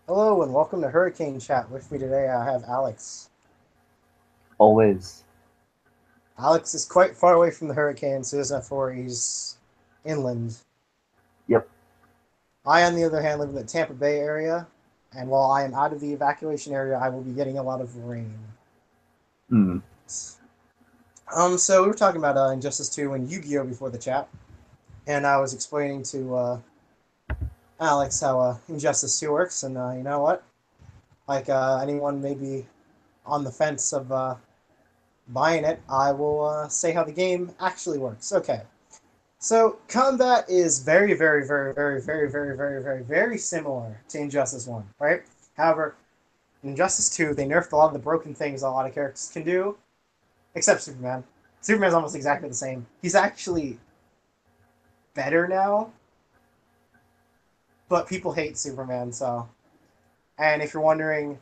Hello and welcome to Hurricane Chat. With me today, I have Alex. Always. Alex is quite far away from the hurricane, so he doesn't have to worry. He's inland. Yep. I, on the other hand, live in the Tampa Bay area, and while I am out of the evacuation area, I will be getting a lot of rain. Hmm. So we were talking about Injustice 2 and Yu-Gi-Oh before the chat, and I was explaining to Alex how Injustice 2 works, and you know what? Like anyone maybe on the fence of buying it, I will say how the game actually works. Okay. So combat is very, very, very, very, very, very, very, very, very similar to Injustice One, right? However, in Injustice Two, they nerfed a lot of the broken things a lot of characters can do, except Superman. Superman's almost exactly the same. He's actually better now, but people hate Superman. So, and if you're wondering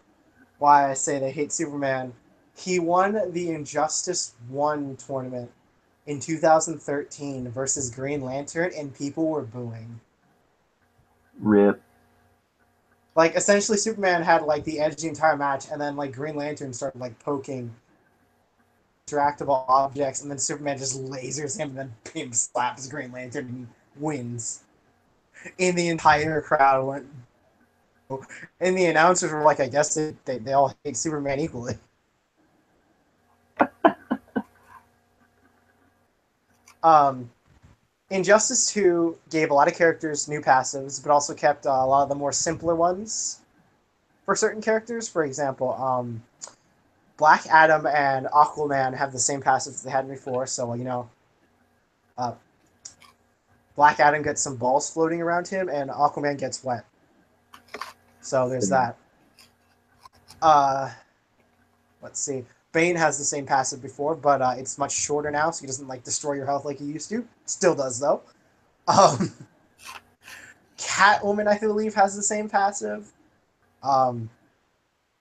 why I say they hate Superman, he won the Injustice One tournament in 2013 versus Green Lantern, and people were booing. Rip. Like essentially Superman had like the edge the entire match, and then like Green Lantern started like poking interactable objects, and then Superman just lasers him, and then pimp slaps Green Lantern and wins. And the entire crowd went, and the announcers were like, I guess they all hate Superman equally. Um, Injustice 2 gave a lot of characters new passives, but also kept a lot of the more simpler ones for certain characters. For example, Black Adam and Aquaman have the same passives they had before, so uh, Black Adam gets some balls floating around him, and Aquaman gets wet. So there's that. Uh, let's see. Bane has the same passive before, but it's much shorter now, so he doesn't like destroy your health like he used to. Still does though. Um, Catwoman, I believe, has the same passive. Um,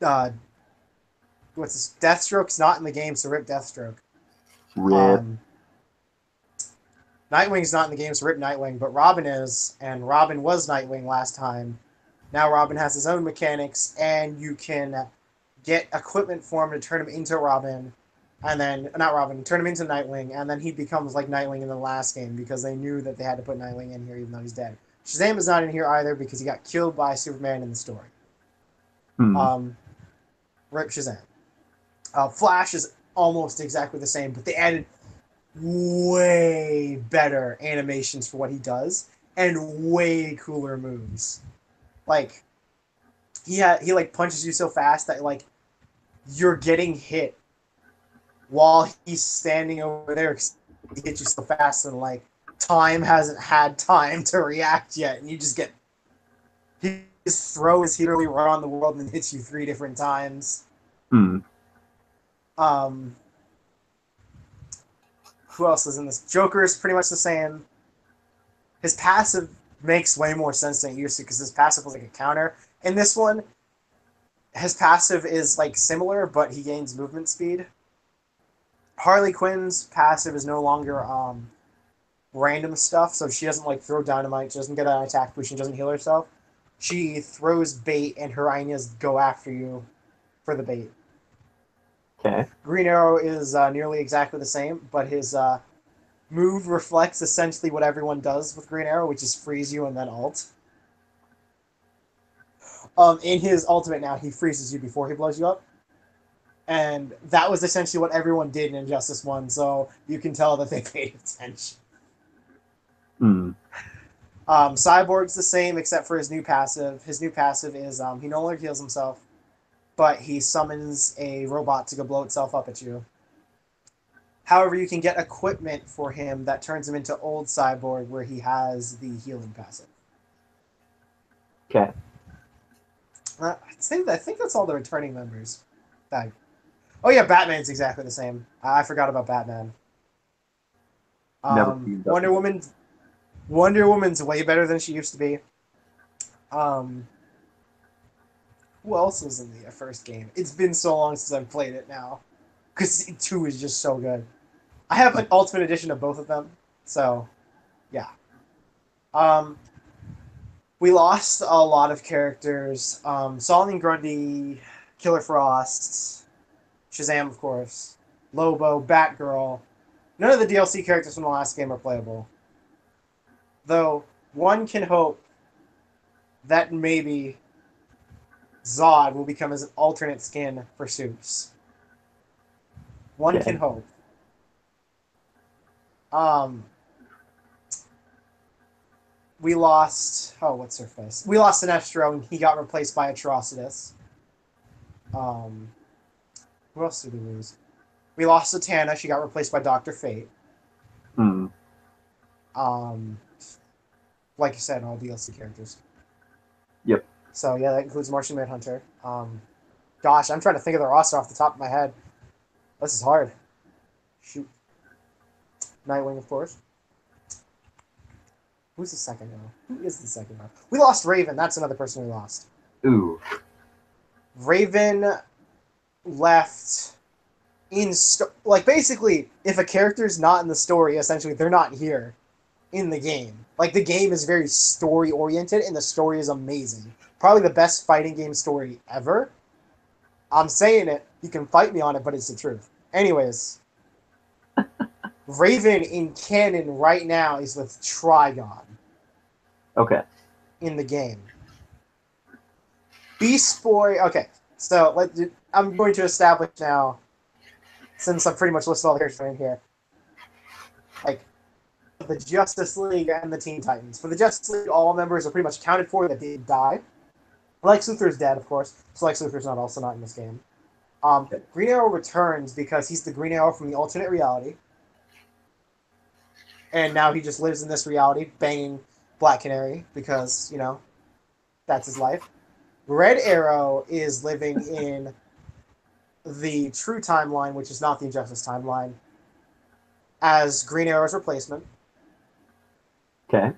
uh, what's this? Deathstroke's not in the game, so rip Deathstroke. Rip. Um, Nightwing's not in the game, so rip Nightwing, but Robin is, and Robin was Nightwing last time. Now Robin has his own mechanics, and you can get equipment for him to turn him into Robin, and then not Robin, turn him into Nightwing, and then he becomes like Nightwing in the last game because they knew that they had to put Nightwing in here even though he's dead. Shazam is not in here either because he got killed by Superman in the story. Hmm. Um, Rip Shazam. Flash is almost exactly the same, but they added way better animations for what he does and way cooler moves. Like he like punches you so fast that like you're getting hit while he's standing over there. He hits you so fast and like time hasn't had time to react yet, and you just get his throw is literally around the world and hits you 3 different times. Hmm. Um, who else is in this? Joker is pretty much the same. His passive makes way more sense than it used to because his passive was like a counter. In this one, his passive is like similar, but he gains movement speed. Harley Quinn's passive is no longer random stuff, so she doesn't like throw dynamite. She doesn't get an attack boost. She doesn't heal herself. She throws bait, and her Ainas go after you for the bait. Okay. Green Arrow is nearly exactly the same, but his move reflects essentially what everyone does with Green Arrow, which is freeze you and then ult. In his ultimate now, he freezes you before he blows you up. And that was essentially what everyone did in Injustice 1, so you can tell that they paid attention. Hmm. Cyborg's the same except for his new passive. His new passive is he no longer heals himself, but he summons a robot to go blow itself up at you. However, you can get equipment for him that turns him into old Cyborg, where he has the healing passive. Okay. I think that's all the returning members. That, oh yeah, Batman's exactly the same. I forgot about Batman. Never teamed up Wonder with him. Woman. Wonder Woman's way better than she used to be. Um, who else was in the first game? It's been so long since I've played it now because two is just so good. I have an Ultimate Edition of both of them, so yeah. Um, We lost a lot of characters. Solomon Grundy, Killer Frost, Shazam, of course, Lobo, Batgirl. None of the DLC characters from the last game are playable. Though one can hope that maybe Zod will become as an alternate skin for Supes. One can Okay. hope. Um, we lost. Oh, what's her face? We lost Sinestro, and he got replaced by Atrocitus. Um, who else did we lose? We lost Satana. She got replaced by Doctor Fate. Hmm. Um, like you said, all DLC characters. Yep. So yeah, that includes Martian Manhunter. Gosh, I'm trying to think of the roster off the top of my head. This is hard. Shoot, Nightwing, of course. Who's the second row? Who is the second row? We lost Raven. That's another person we lost. Ooh. Raven left in like basically, if a character's not in the story, essentially they're not here in the game. Like the game is very story oriented, and the story is amazing. Probably the best fighting game story ever. I'm saying it. You can fight me on it, but it's the truth. Anyways, Raven in canon right now is with Trigon Okay. in the game. Beast Boy. Okay, so I'm going to establish now, since I've pretty much listed all the characters in here, like the Justice League and the Teen Titans. For the Justice League, all members are pretty much accounted for that did die. Lex Luthor is dead, of course, so Lex Luthor's not in this game. Okay. Green Arrow returns because he's the Green Arrow from the alternate reality, and now he just lives in this reality, banging Black Canary because that's his life. Red Arrow is living in the true timeline, which is not the Injustice timeline, as Green Arrow's replacement. Okay.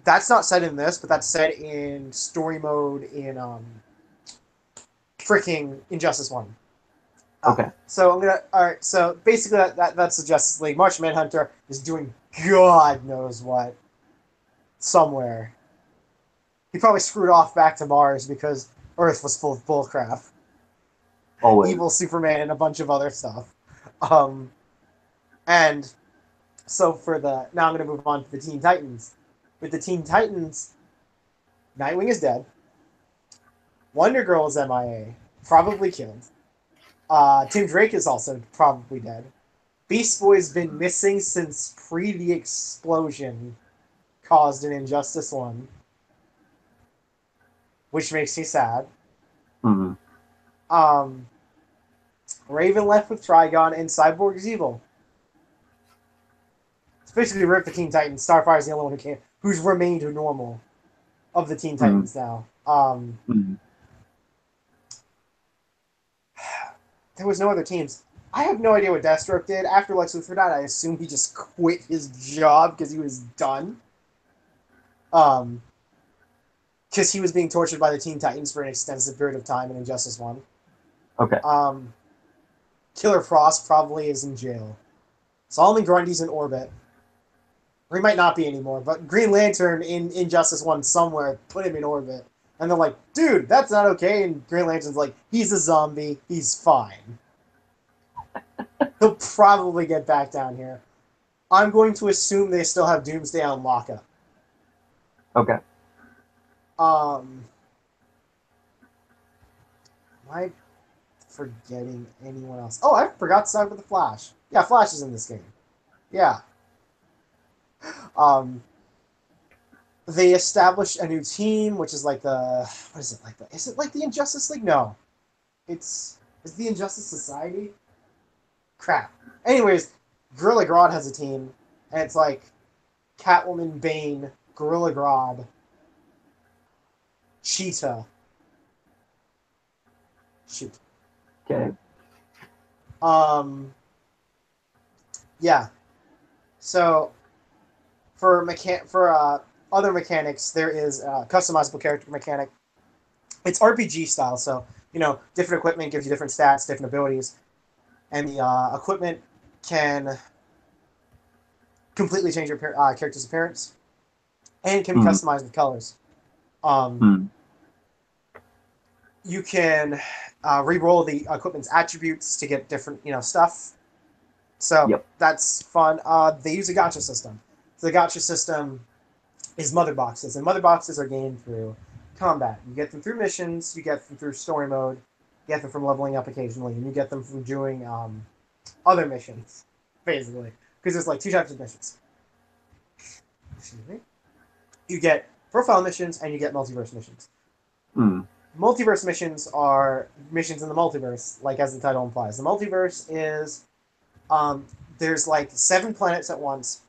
That's not said in this, but that's said in story mode in freaking Injustice 1. Okay. So I'm gonna. All right. So basically, that's the Justice League. Martian Manhunter is doing God knows what somewhere. He probably screwed off back to Mars because Earth was full of bullcrap. Always. Evil Superman and a bunch of other stuff. Um, and so for the now, I'm gonna move on to the Teen Titans. With the Teen Titans, Nightwing is dead. Wonder Girl is MIA, probably killed. Tim Drake is also probably dead. Beast Boy's been missing since pre the explosion caused in Injustice 1, which makes me sad. Hmm. Raven left with Trigon, and Cyborg is evil. It's basically ripped the Teen Titans. Starfire's the only one who's remained normal of the Teen Titans now. There was no other teams. I have no idea what Deathstroke did. After Lex Luthor died, I assume he just quit his job because he was done. Because he was being tortured by the Teen Titans for an extensive period of time in Injustice 1. Okay. Killer Frost probably is in jail. Solomon Grundy's in orbit. Or he might not be anymore, but Green Lantern in Injustice 1 somewhere put him in orbit. And they're like, dude, that's not okay. And Green Lantern's like, he's a zombie. He's fine. He'll probably get back down here. I'm going to assume they still have Doomsday on lockup. Okay. Am I forgetting anyone else? Oh, I forgot to talk about the Flash. Yeah, Flash is in this game. Yeah. They established a new team, which is like what is it like is it like the Injustice League? No. It's the Injustice Society? Crap. Anyways, Gorilla Grodd has a team, and it's like Catwoman, Bane, Gorilla Grodd, Cheetah. Shoot. Okay. Yeah. So for other mechanics, there is a customizable character mechanic. It's RPG style, so different equipment gives you different stats, different abilities, and the equipment can completely change your character's appearance. and can be Mm. customized with colors. Um, Mm. you can re-roll the equipment's attributes to get different, stuff. So Yep. that's fun. They use a gotcha system. So the gotcha system is mother boxes, and mother boxes are gained through combat. You get them through missions, you get them through story mode, you get them from leveling up occasionally, and you get them from doing other missions, basically. Because there's like two types of missions. Excuse me. You get profile missions and you get multiverse missions. Mm. Multiverse missions are missions in the multiverse, like as the title implies. The multiverse is um, there's like 7 planets at once,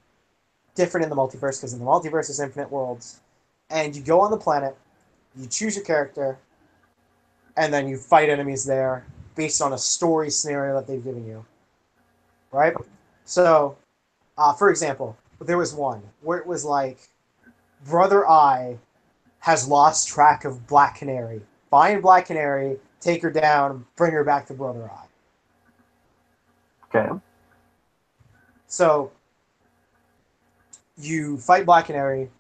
different in the multiverse because in the multiverse is infinite worlds, and you go on the planet, you choose your character, and then you fight enemies there based on a story scenario that they've given you, right? So, for example, there was one where it was like Brother Eye has lost track of Black Canary. Find Black Canary, take her down, bring her back to Brother Eye. Okay. So you fight Black Canary,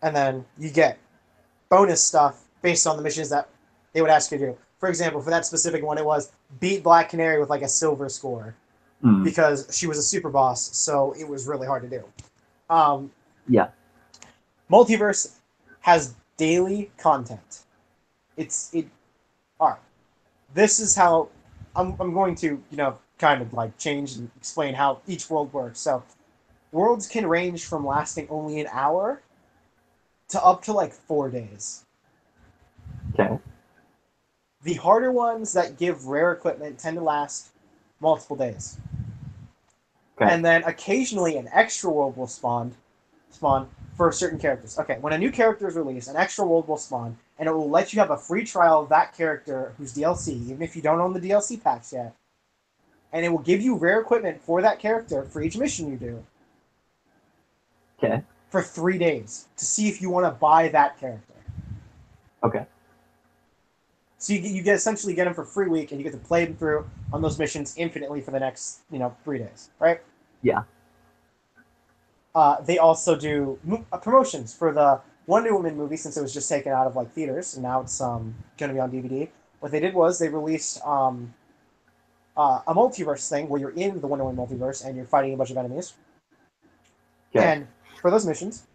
and then you get bonus stuff based on the missions that they would ask you to do. For example, for that specific one, it was beat Black Canary with like a silver score Mm. because she was a super boss, so it was really hard to do. Um, Yeah. Multiverse has daily content. It all right. This is how I'm going to kind of like change and explain how each world works. So worlds can range from lasting only an hour to up to like 4 days. Okay. The harder ones that give rare equipment tend to last multiple days. Okay. And then occasionally an extra world will spawn for certain characters. Okay, when a new character is released, an extra world will spawn, and it will let you have a free trial of that character who's DLC, even if you don't own the DLC packs yet. And it will give you rare equipment for that character for each mission you do Okay. for 3 days to see if you want to buy that character. Okay. So you get essentially get them for free week, and you get to play them through on those missions infinitely for the next 3 days, right? Yeah. They also do promotions for the Wonder Woman movie since it was just taken out of like theaters and now it's going to be on DVD. What they did was they released a multiverse thing where you're in the Wonder Woman multiverse and you're fighting a bunch of enemies. Okay. And for those missions,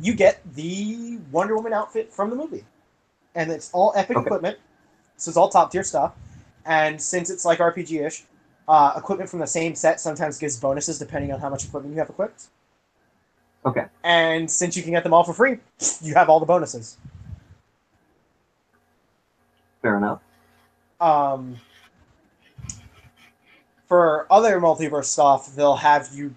you get the Wonder Woman outfit from the movie, and it's all epic Okay. equipment, so it's all top tier stuff. And since it's like RPG ish, equipment from the same set sometimes gives bonuses depending on how much equipment you have equipped. Okay. And since you can get them all for free, you have all the bonuses. Fair enough. Um, for other multiverse stuff, they'll have you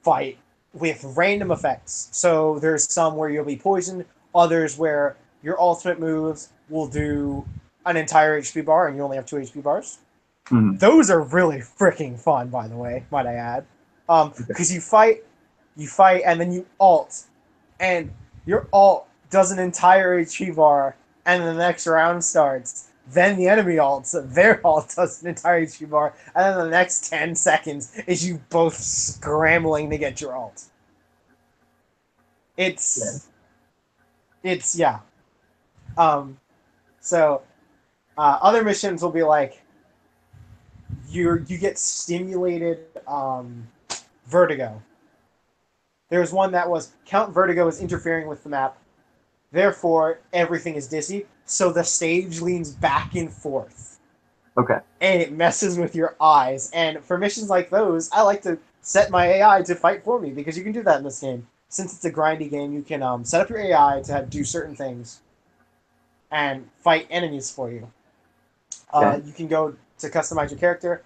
fight with random effects. So there's some where you'll be poisoned, others where your ultimate moves will do an entire HP bar and you only have 2 HP bars. Mm. Those are really freaking fun, by the way, might I add. Okay. Because you fight, and then you ult, and your ult does an entire HP bar, and the next round starts. Then the enemy ults, their ult does an entire HP bar, and then the next 10 seconds is you both scrambling to get your ult. Yeah. It's, yeah. Um, so, other missions will be like, you get stimulated vertigo. There's one that was Count Vertigo is interfering with the map, therefore everything is dizzy. So the stage leans back and forth, Okay. and it messes with your eyes. And for missions like those, I like to set my AI to fight for me because you can do that in this game. Since it's a grindy game, you can set up your AI to do certain things and fight enemies for you. Okay. You can go to customize your character,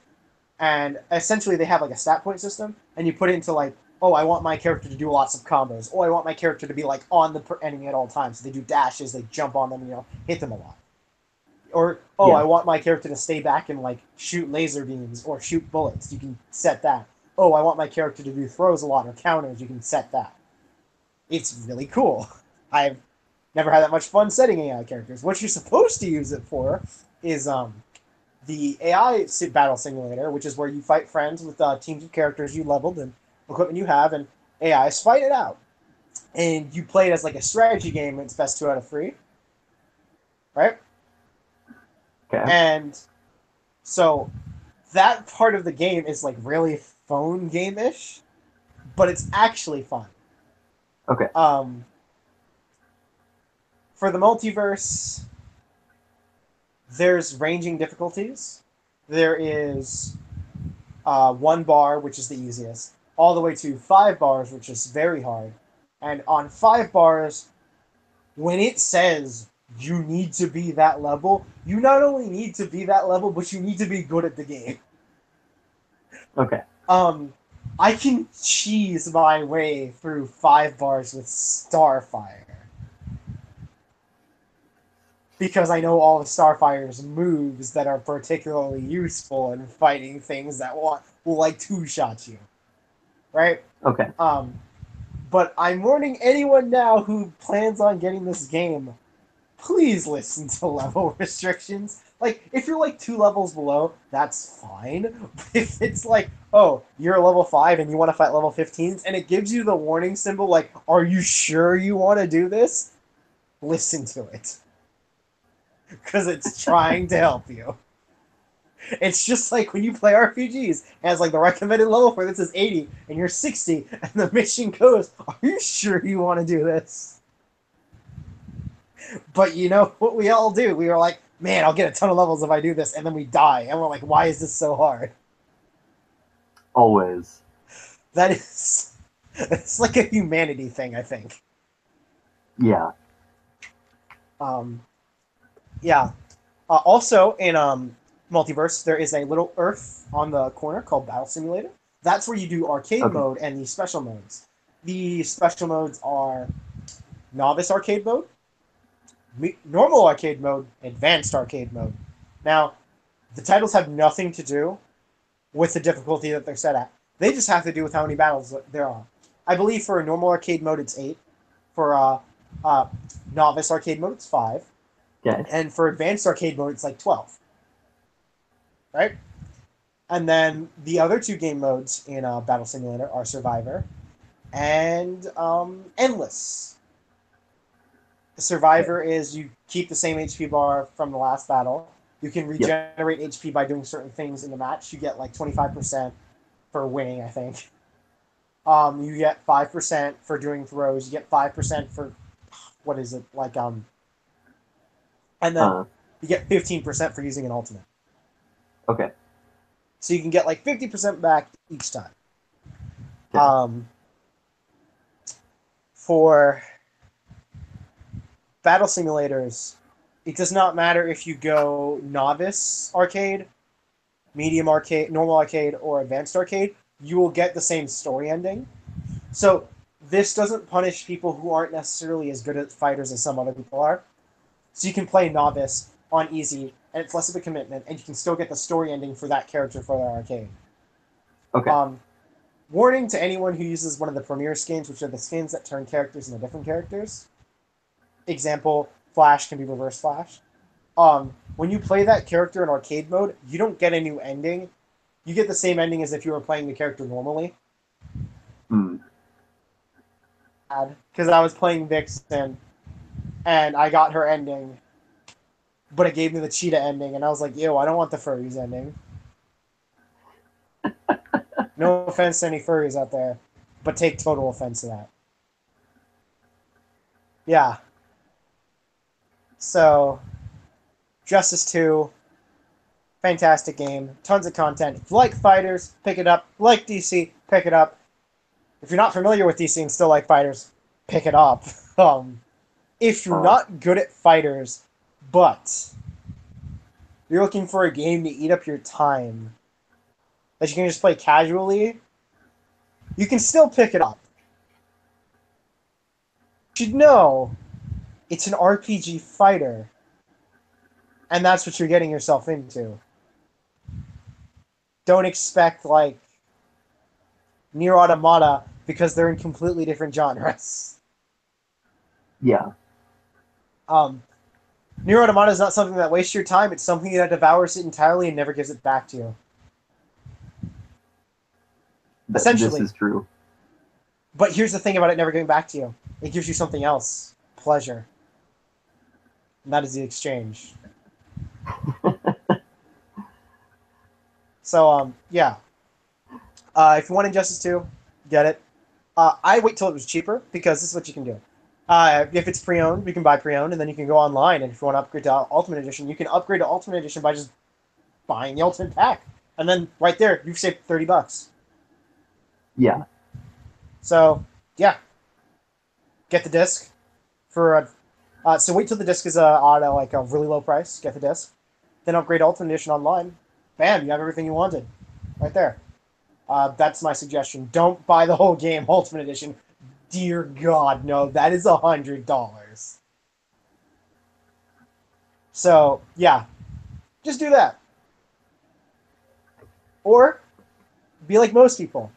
and essentially they have like a stat point system, and you put it into like, oh, I want my character to do lots of combos. Oh, I want my character to be like on the enemy at all times. So they do dashes, they jump on them, hit them a lot. Or oh, I Yeah. want my character to stay back and like shoot laser beams or shoot bullets. You can set that. Oh, I want my character to do throws a lot or counters. You can set that. It's really cool. I've never had that much fun setting AI characters. What you're supposed to use it for is the AI battle simulator, which is where you fight friends with teams of characters you leveled and equipment you have, and AIs fight it out. and you play it as like a strategy game. It's best 2 out of 3, right? Okay. And so that part of the game is like really phone game-ish, but it's actually fun. Okay. Um, for the multiverse, there's ranging difficulties. There is 1 bar, which is the easiest, all the way to 5 bars, which is very hard. And on 5 bars, when it says you need to be that level, you not only need to be that level, but you need to be good at the game. Okay. Um, I can cheese my way through 5 bars with Starfire because I know all of Starfire's moves that are particularly useful in fighting things that will like 2-shot you, right? Okay. Um, but I'm warning anyone now who plans on getting this game, please listen to level restrictions. Like, if you're like 2 levels below, that's fine. If it's like, oh, you're level 5 and you want to fight level 15s, and it gives you the warning symbol, like, are you sure you want to do this? Listen to it. Because it's trying to help you. It's just like when you play RPGs, and it's like the recommended level for this is 80, and you're 60, and the mission goes, are you sure you want to do this? But you know what we all do? We were like, man, I'll get a ton of levels if I do this, and then we die, and we're like, why is this so hard? Always. That is, it's like a humanity thing, I think. Yeah. Um, yeah. Also, in Multiverse, there is a little Earth on the corner called Battle Simulator. That's where you do arcade Okay. mode and the special modes. The special modes are Novice Arcade Mode, Normal Arcade Mode, Advanced Arcade Mode. Now, the titles have nothing to do with the difficulty that they're set at. They just have to do with how many battles there are. I believe for a normal arcade mode it's 8. For novice arcade mode it's 5. Okay. And for advanced arcade mode it's like 12. Right? And then the other 2 game modes in Battle Simulator are Survivor and Endless. Survivor is you keep the same HP bar from the last battle. You can Yep. regenerate HP by doing certain things in the match. You get like 25% for winning, I think. You get 5% for doing throws. You get 5% for what is it like? And then Uh. you get 15% for using an ultimate. Okay. So you can get like 50% back each time. Okay. For battle simulators, it does not matter if you go novice arcade, medium arcade, normal arcade, or advanced arcade. You will get the same story ending. So this doesn't punish people who aren't necessarily as good at fighters as some other people are. So you can play novice on easy, and it's less of a commitment, and you can still get the story ending for that character for their arcade. Okay. Warning to anyone who uses one of the premier skins, which are the skins that turn characters into different characters. Example, Flash can be reverse Flash. When you play that character in arcade mode, you don't get a new ending. You get the same ending as if you were playing the character normally. Hmm. Because I was playing Vixen, and I got her ending, but it gave me the cheetah ending, and I was like, "Ew, I don't want the furries ending." No offense to any furries out there, but take total offense to that. Yeah. So, Justice 2, fantastic game, tons of content. If you like fighters, pick it up. If you like DC, pick it up. If you're not familiar with DC and still like fighters, pick it up. If you're not good at fighters, but you're looking for a game to eat up your time that you can just play casually, you can still pick it up. You should know it's an RPG fighter, and that's what you're getting yourself into. Don't expect like Nier Automata because they're in completely different genres. Yeah. Nier Automata is not something that wastes your time. It's something that devours it entirely and never gives it back to you. This Essentially. is true. But here's the thing about it never giving back to you. It gives you something else, pleasure, and that is the exchange. So yeah, if you want Injustice 2, get it. I wait till it was cheaper because this is what you can do. If it's pre-owned, you can buy pre-owned, and then you can go online. And if you want to upgrade to Ultimate Edition, you can upgrade to Ultimate Edition by just buying the Ultimate Pack, and then right there you've saved $30. Yeah. So yeah, get the disc for so wait till the disc is on like a really low price. Get the disc, then upgrade to Ultimate Edition online. Bam, you have everything you wanted, right there. That's my suggestion. Don't buy the whole game Ultimate Edition. Dear God, no, that is $100. So yeah, just do that. Or be like most people,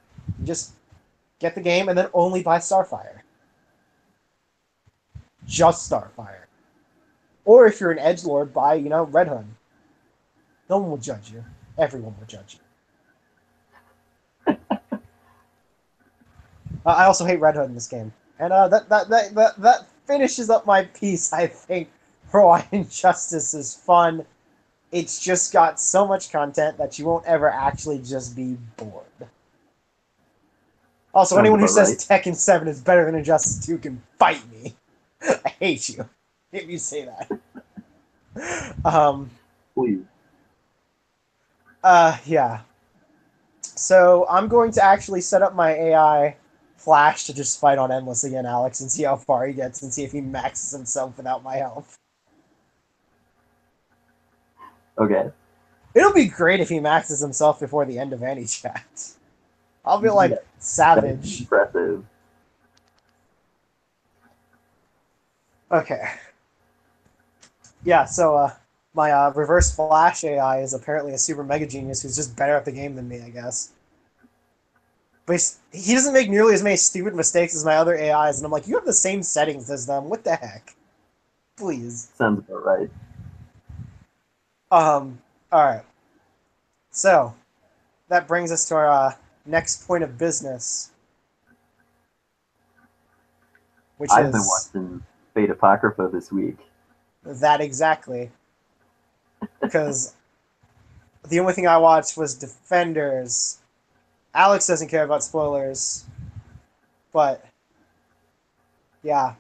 just get the game and then only buy Starfire. Just Starfire. Or if you're an edgelord, buy Red Hood. No one will judge you. Everyone will judge you. I also hate Red Hood in this game, and that finishes up my piece. I think for why Injustice is fun. It's just got so much content that you won't ever actually just be bored. Also, Sounds anyone who about says right. Tekken 7 is better than Injustice 2 can fight me. I hate you if you say that. Please. Yeah. So I'm going to actually set up my AI Flash to just fight on Endless again, Alex, and see how far he gets and see if he maxes himself without my help. Okay. It'll be great if he maxes himself before the end of any chat. I'll be Yeah. like, That'd be savage. impressive. Okay. Yeah, so my reverse Flash AI is apparently a super mega genius who's just better at the game than me, I guess. But he doesn't make nearly as many stupid mistakes as my other AIs, and I'm like, you have the same settings as them. What the heck? Please. Sounds about right. All right. So that brings us to our next point of business, which I've been is watching Fate Apocrypha this week. that exactly. Because the only thing I watched was Defenders. Alex doesn't care about spoilers, but yeah.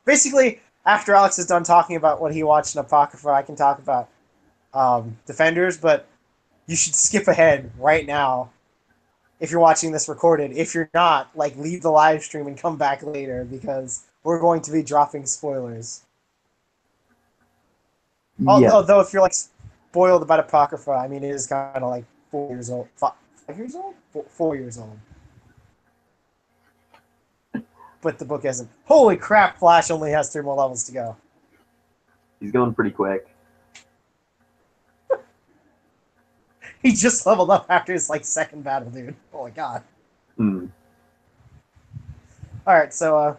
Basically, after Alex is done talking about what he watched in Apocrypha, I can talk about Defenders, but you should skip ahead right now if you're watching this recorded. If you're not, like, leave the live stream and come back later because we're going to be dropping spoilers. Yeah. Although, if you're like spoiled about Apocrypha, I mean, it is kind of like 4 years old. 5 years old? 4 years old. But the book isn't. Holy crap, Flash only has 3 more levels to go. He's going pretty quick. He just leveled up after his like second battle, dude. Oh my god. Hmm. Alright, so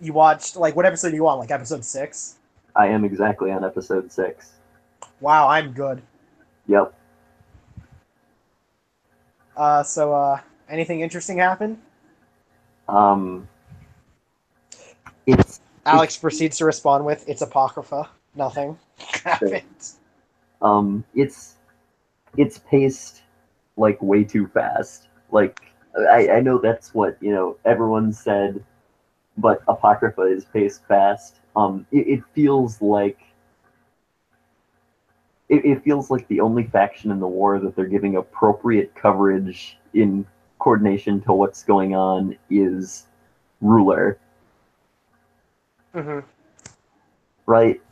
you watched like what episode do you want? Like episode 6? I am exactly on episode 6. Wow, I'm good. Yep. So anything interesting happen? Um, it's Alex proceeds to respond with, "It's Apocrypha." Nothing sure. happened. It's paced like way too fast. Like I know that's what everyone said, but Apocrypha is paced fast. It feels like it feels like the only faction in the war that they're giving appropriate coverage in coordination to what's going on is Ruler, Mm-hmm. right?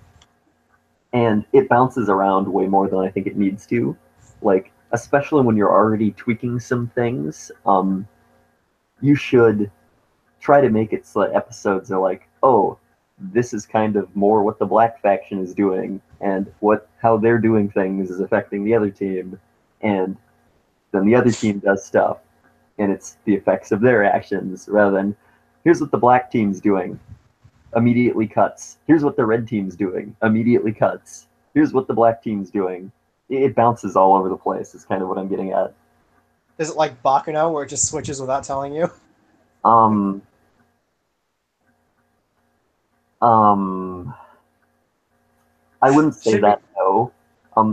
And it bounces around way more than I think it needs to. Like, especially when you're already tweaking some things, you should try to make it so that episodes are like, oh, this is kind of more what the black faction is doing, and how they're doing things is affecting the other team, and then the other team does stuff, and it's the effects of their actions, rather than here's what the black team's doing, immediately cuts. Here's what the red team's doing, immediately cuts. Here's what the black team's doing. It bounces all over the place, is kind of what I'm getting at. Is it like Bakuno where it just switches without telling you? Um, Um, I wouldn't say Should we? that, no.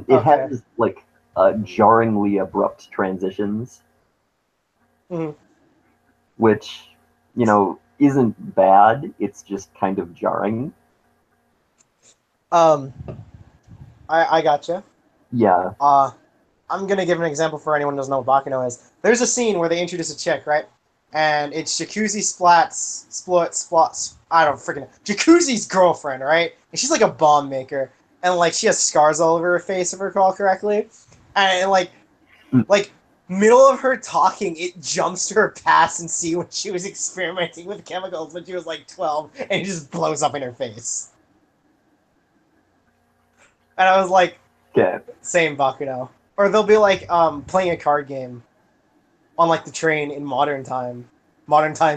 It Okay. has like jarringly abrupt transitions, Mhm. which, isn't bad. It's just kind of jarring. Um, I gotcha. Yeah. Uh, I'm gonna give an example for anyone who doesn't know what Bakuno is. There's a scene where they introduce a chick, right? And it's Jacuzzi Splats. I don't freaking know. Jacuzzi's girlfriend, right? And she's like a bomb maker, and like she has scars all over her face, if I recall correctly. And Mm, like middle of her talking, it jumps to her past and see when she was experimenting with chemicals when she was like 12, and it just blows up in her face. And I was like, okay. same Bakuno. Or they'll be like playing a card game on like the train in modern time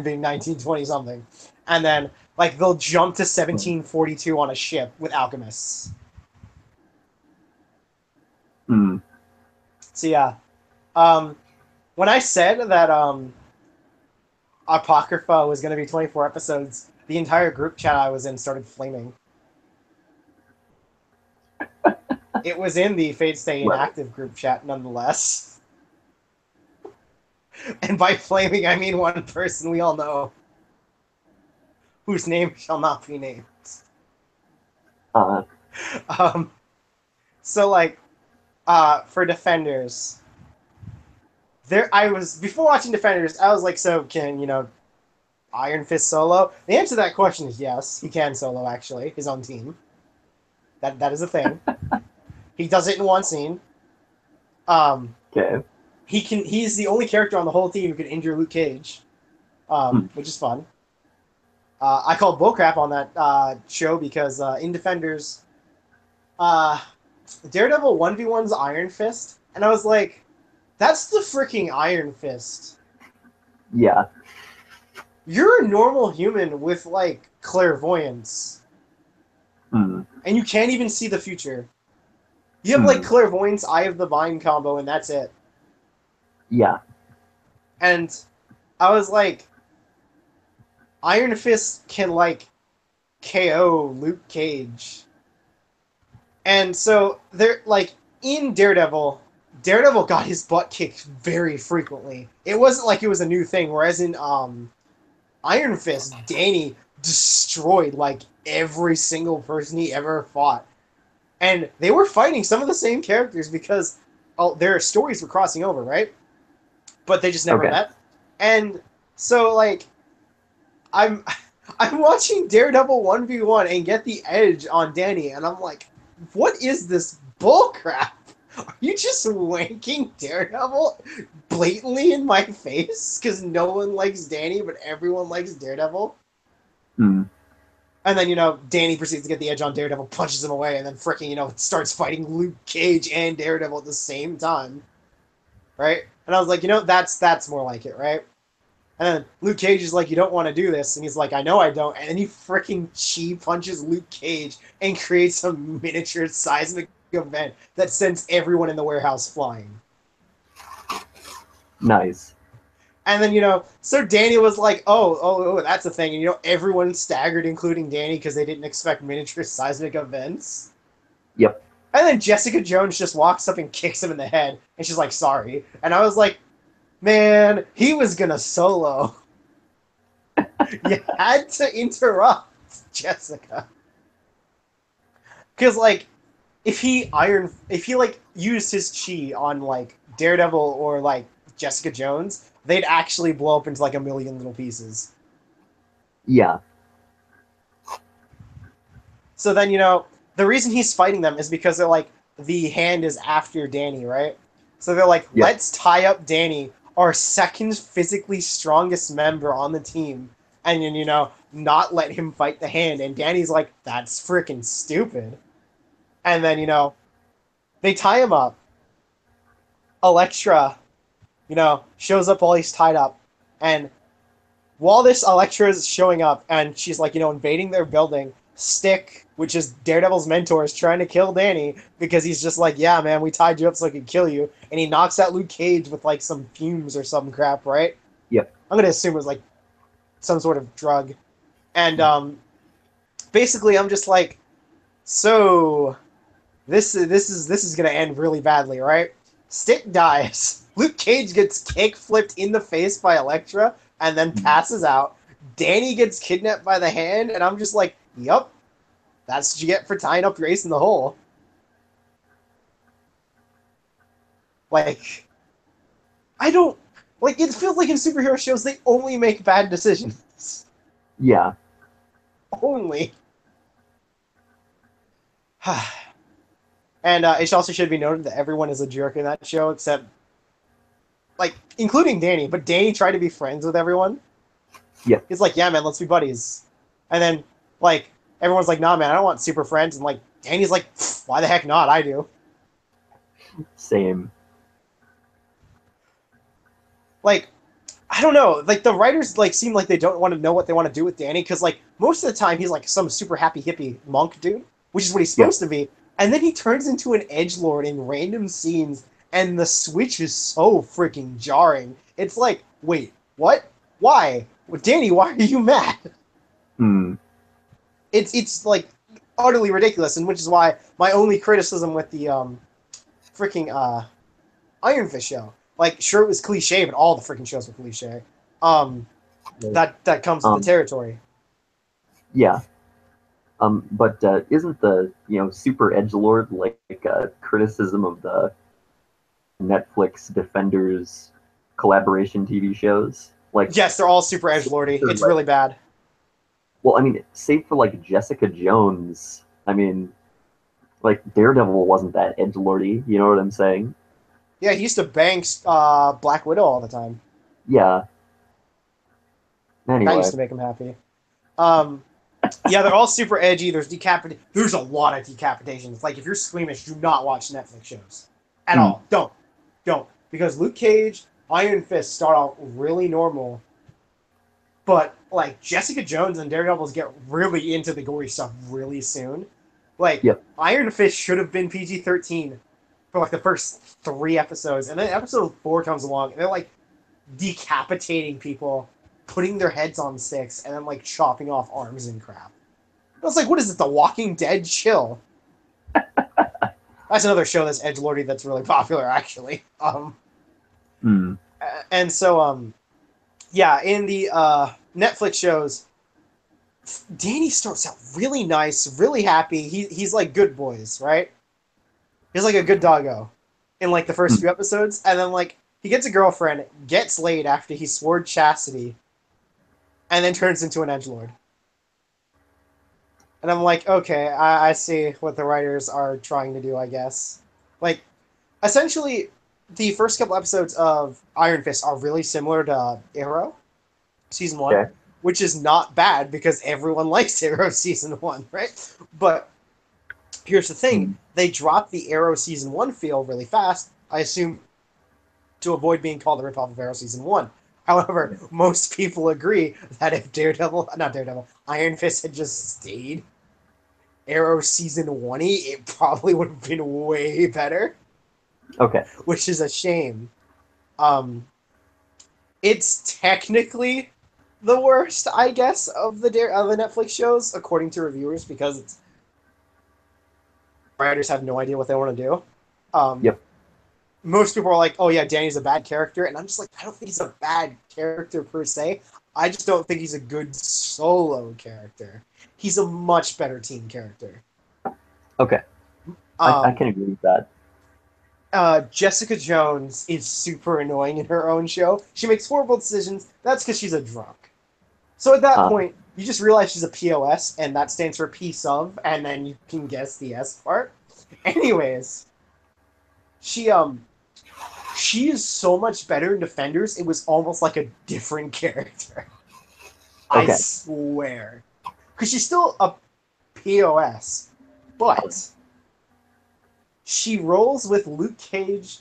being 1920 something, and then like they'll jump to Mm, 1742 on a ship with alchemists. mm, So yeah, um, when I said that Apocrypha was going to be 24 episodes, the entire group chat I was in started flaming. It was in the Fate Stay right. Inactive group chat nonetheless. And by flaming, I mean one person we all know, whose name shall not be named. Uh, Um, so like, for Defenders, there I was before watching Defenders, I was like, so can Iron Fist solo? The answer to that question is yes, he can solo actually his own team. That is a thing. He does it in one scene. Um, okay. he's the only character on the whole team who can injure Luke Cage, Mm, which is fun. I called bullcrap on that show because in Defenders, uh, Daredevil 1v1's Iron Fist, and I was like, that's the freaking Iron Fist. yeah. You're a normal human with like clairvoyance, Mm, and you can't even see the future. You have like mm, clairvoyance, eye of the mind combo, and that's it. yeah. And I was like, Iron Fist can like KO Luke Cage, and so they're like in Daredevil. Daredevil got his butt kicked very frequently. It wasn't like it was a new thing. Whereas in Iron Fist, Danny destroyed like every single person he ever fought. And they were fighting some of the same characters because their stories were crossing over, right? But they just never Okay. met. And so like I'm I'm watching Daredevil 1v1 and get the edge on Danny, and I'm like, what is this bullcrap? Are you just wanking Daredevil blatantly in my face? Because no one likes Danny, but everyone likes Daredevil. Mm, And then, Danny proceeds to get the edge on Daredevil, punches him away, and then freaking, starts fighting Luke Cage and Daredevil at the same time. Right? And I was like, that's more like it, right? And then Luke Cage is like, you don't want to do this. And he's like, I know I don't. And then he freaking chi punches Luke Cage and creates a miniature seismic event that sends everyone in the warehouse flying. nice. And then, so Danny was like, oh, that's a thing. And, everyone staggered, including Danny, because they didn't expect miniature seismic events. Yep. And then Jessica Jones just walks up and kicks him in the head. And she's like, sorry. And I was like, man, he was going to solo. You had to interrupt Jessica. Because, like, if he, like, used his chi on, like, Daredevil or, like, Jessica Jones, they'd actually blow up into, like, a million little pieces. Yeah. So then, the reason he's fighting them is because they're like, the hand is after Danny, right? So they're like, Yep. let's tie up Danny, our second physically strongest member on the team, and then, not let him fight the hand. And Danny's like, that's freaking stupid. And then, they tie him up. Elektra, shows up while he's tied up. And while this Elektra is showing up and she's like, invading their building, Stick, which is Daredevil's mentor, is trying to kill Danny because he's just like, yeah, man, we tied you up so I could kill you. And he knocks out Luke Cage with like some fumes or some crap, right? Yep. I'm going to assume it was like some sort of drug. And basically, I'm just like, so this is gonna end really badly, right? Stick dies. Luke Cage gets kick flipped in the face by Elektra and then passes out. Danny gets kidnapped by the hand, and I'm just like, yup, that's what you get for tying up Grace in the hole. Like, I don't like. It feels like in superhero shows they only make bad decisions. Yeah. Only. And it also should be noted that everyone is a jerk in that show, except, like, including Danny. But Danny tried to be friends with everyone. Yeah. He's like, yeah, man, let's be buddies. And then, like, everyone's like, nah, man, I don't want super friends. And, like, Danny's like, why the heck not? I do. Same. Like, I don't know. Like, the writers, like, seem like they don't want to know what they want to do with Danny, because, like, most of the time he's, like, some super happy hippie monk dude, which is what he's supposed to be. And then he turns into an edgelord in random scenes, and the switch is so freaking jarring. It's like, wait, what? Why? Well, Danny, why are you mad? Hmm. It's like utterly ridiculous, and which is why my only criticism with the freaking Iron Fist show, like, sure, it was cliche, but all the freaking shows were cliche. That comes with the territory. Yeah. But isn't the super edgelord like a criticism of the Netflix Defenders collaboration TV shows? Like, Yes, they're all super edgelordy. It's really bad. well, I mean, save for like Jessica Jones. I mean, like Daredevil wasn't that edgelordy. You know what I'm saying? Yeah, he used to bang Black Widow all the time. Yeah. That Anyway, used to make him happy. Yeah, they're all super edgy. There's There's a lot of decapitations. Like, if you're squeamish, do not watch Netflix shows at all. Don't, because Luke Cage, Iron Fist start out really normal, but like Jessica Jones and Daredevils get really into the gory stuff really soon. Like, yep. Iron Fist should have been PG-13 for like the first 3 episodes, and then episode 4 comes along, and they're like decapitating people, putting their heads on sticks, and then like chopping off arms and crap. I was like, what is this, The Walking Dead? Chill. That's another show that's edgelordy that's really popular, actually. And so, yeah, in the Netflix shows, Danny starts out really nice, really happy. He's like good boys, right? He's like a good doggo in like the first few episodes, and then like he gets a girlfriend, gets laid after he swore chastity, and then turns into an edgelord. And I'm like, okay, I see what the writers are trying to do, I guess. Like, essentially, the first couple episodes of Iron Fist are really similar to Arrow season 1, Okay. which is not bad because everyone likes Arrow season 1, right? But here's the thing: they dropped the Arrow season 1 feel really fast. I assume to avoid being called a ripoff of Arrow season 1. However, most people agree that if Iron Fist had just stayed Arrow season 1, it probably would have been way better. Okay. Which is a shame. It's technically the worst, I guess, of the Netflix shows, according to reviewers, because writers have no idea what they want to do. Yep. Most people are like, oh yeah, Danny's a bad character, and I'm just like, I don't think he's a bad character per se. I just don't think he's a good solo character. He's a much better team character. Okay. I can agree with that. Jessica Jones is super annoying in her own show. She makes horrible decisions. That's because she's a drunk. So at that point, you just realize she's a POS, and that stands for piece of, and then you can guess the S part. Anyways, she is so much better in Defenders. It was almost like a different character. Okay. I swear. Because she's still a POS, but she rolls with Luke Cage,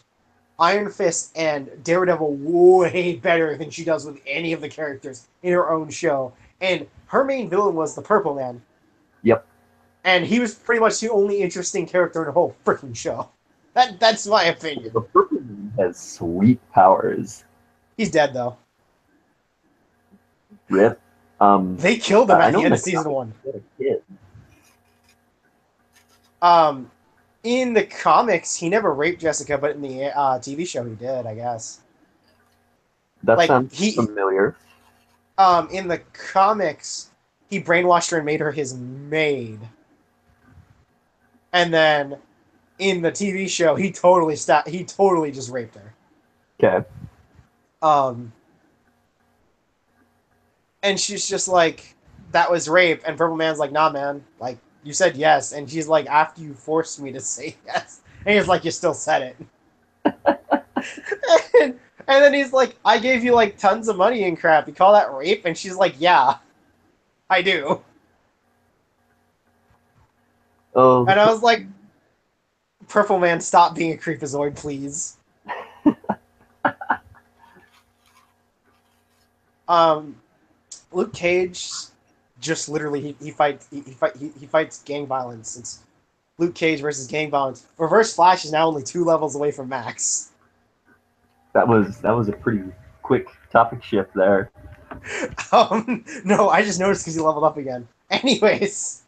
Iron Fist, and Daredevil way better than she does with any of the characters in her own show. And her main villain was the Purple Man. Yep. And he was pretty much the only interesting character in the whole freaking show. That's my opinion. The Purple Man has sweet powers. He's dead, though. Rip. They killed him at the end of season 1. A kid. Um, in the comics, he never raped Jessica, but in the TV show, he did, I guess. That Like sounds familiar. in the comics, he brainwashed her and made her his maid, and then in the TV show, he totally stopped. He totally just raped her. Okay. Um, and she's just like, "That was rape," and Purple Man's like, "Nah, man. Like, you said yes," and she's like, "After you forced me to say yes," and he's like, "You still said it." And then he's like, "I gave you like tons of money and crap. You call that rape?" And she's like, "Yeah, I do." Oh, And I was like, "Purple Man, stop being a creepazoid, please." Um, Luke Cage just literally he fights gang violence. It's Luke Cage versus gang violence. Reverse Flash is now only 2 levels away from max. that was a pretty quick topic shift there. No, I just noticed because he leveled up again. Anyways,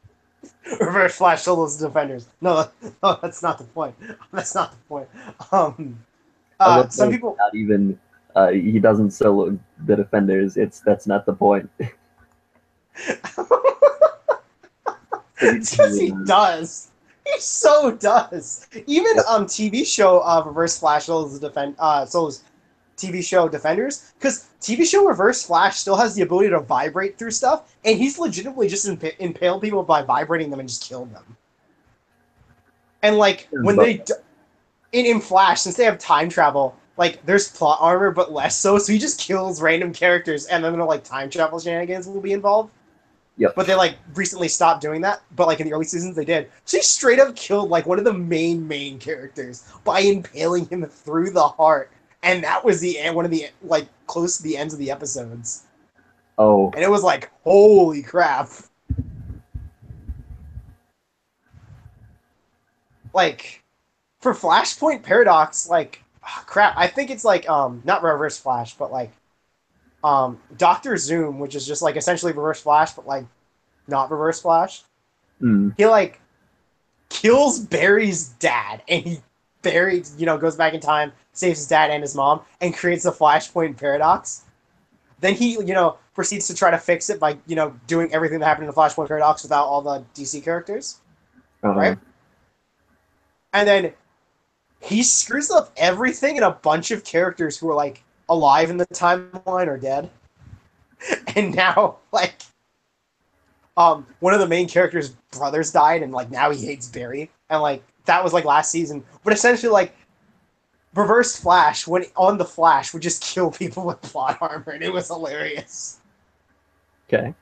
Reverse Flash solos the defenders. No, no, that's not the point. That's not the point. Um, I love some that it's people. not even he doesn't solo the defenders. That's not the point. Because he It's because definitely he does. does. He so does. Even Yep. TV show Reverse Flash solos TV show Defenders, because TV show Reverse Flash still has the ability to vibrate through stuff, and he's legitimately just impaled people by vibrating them and just killed them. And like when But they in Flash, since they have time travel, like there's plot armor, but less so. So he just kills random characters, and then like time travel shenanigans will be involved. yep. But they like recently stopped doing that. But like in the early seasons, they did. So he straight up killed like one of the main characters by impaling him through the heart, and that was the end. One of the like close to the ends of the episodes, Oh, and it was like holy crap. Like for Flashpoint Paradox, like crap. I think it's like not Reverse Flash, but like Doctor Zoom, which is just like essentially Reverse Flash, but like not Reverse Flash. mm, He like kills Barry's dad, and he Barry, goes back in time, saves his dad and his mom, and creates the Flashpoint Paradox. Then he, proceeds to try to fix it by, doing everything that happened in the Flashpoint Paradox without all the DC characters, uh, right? And then he screws up everything, and a bunch of characters who are like alive in the timeline are dead. And now, like, one of the main characters' brothers died, and like now he hates Barry, and like that was like last season. But essentially, like Reverse Flash, when on the Flash, would just kill people with plot armor, and it was hilarious. okay.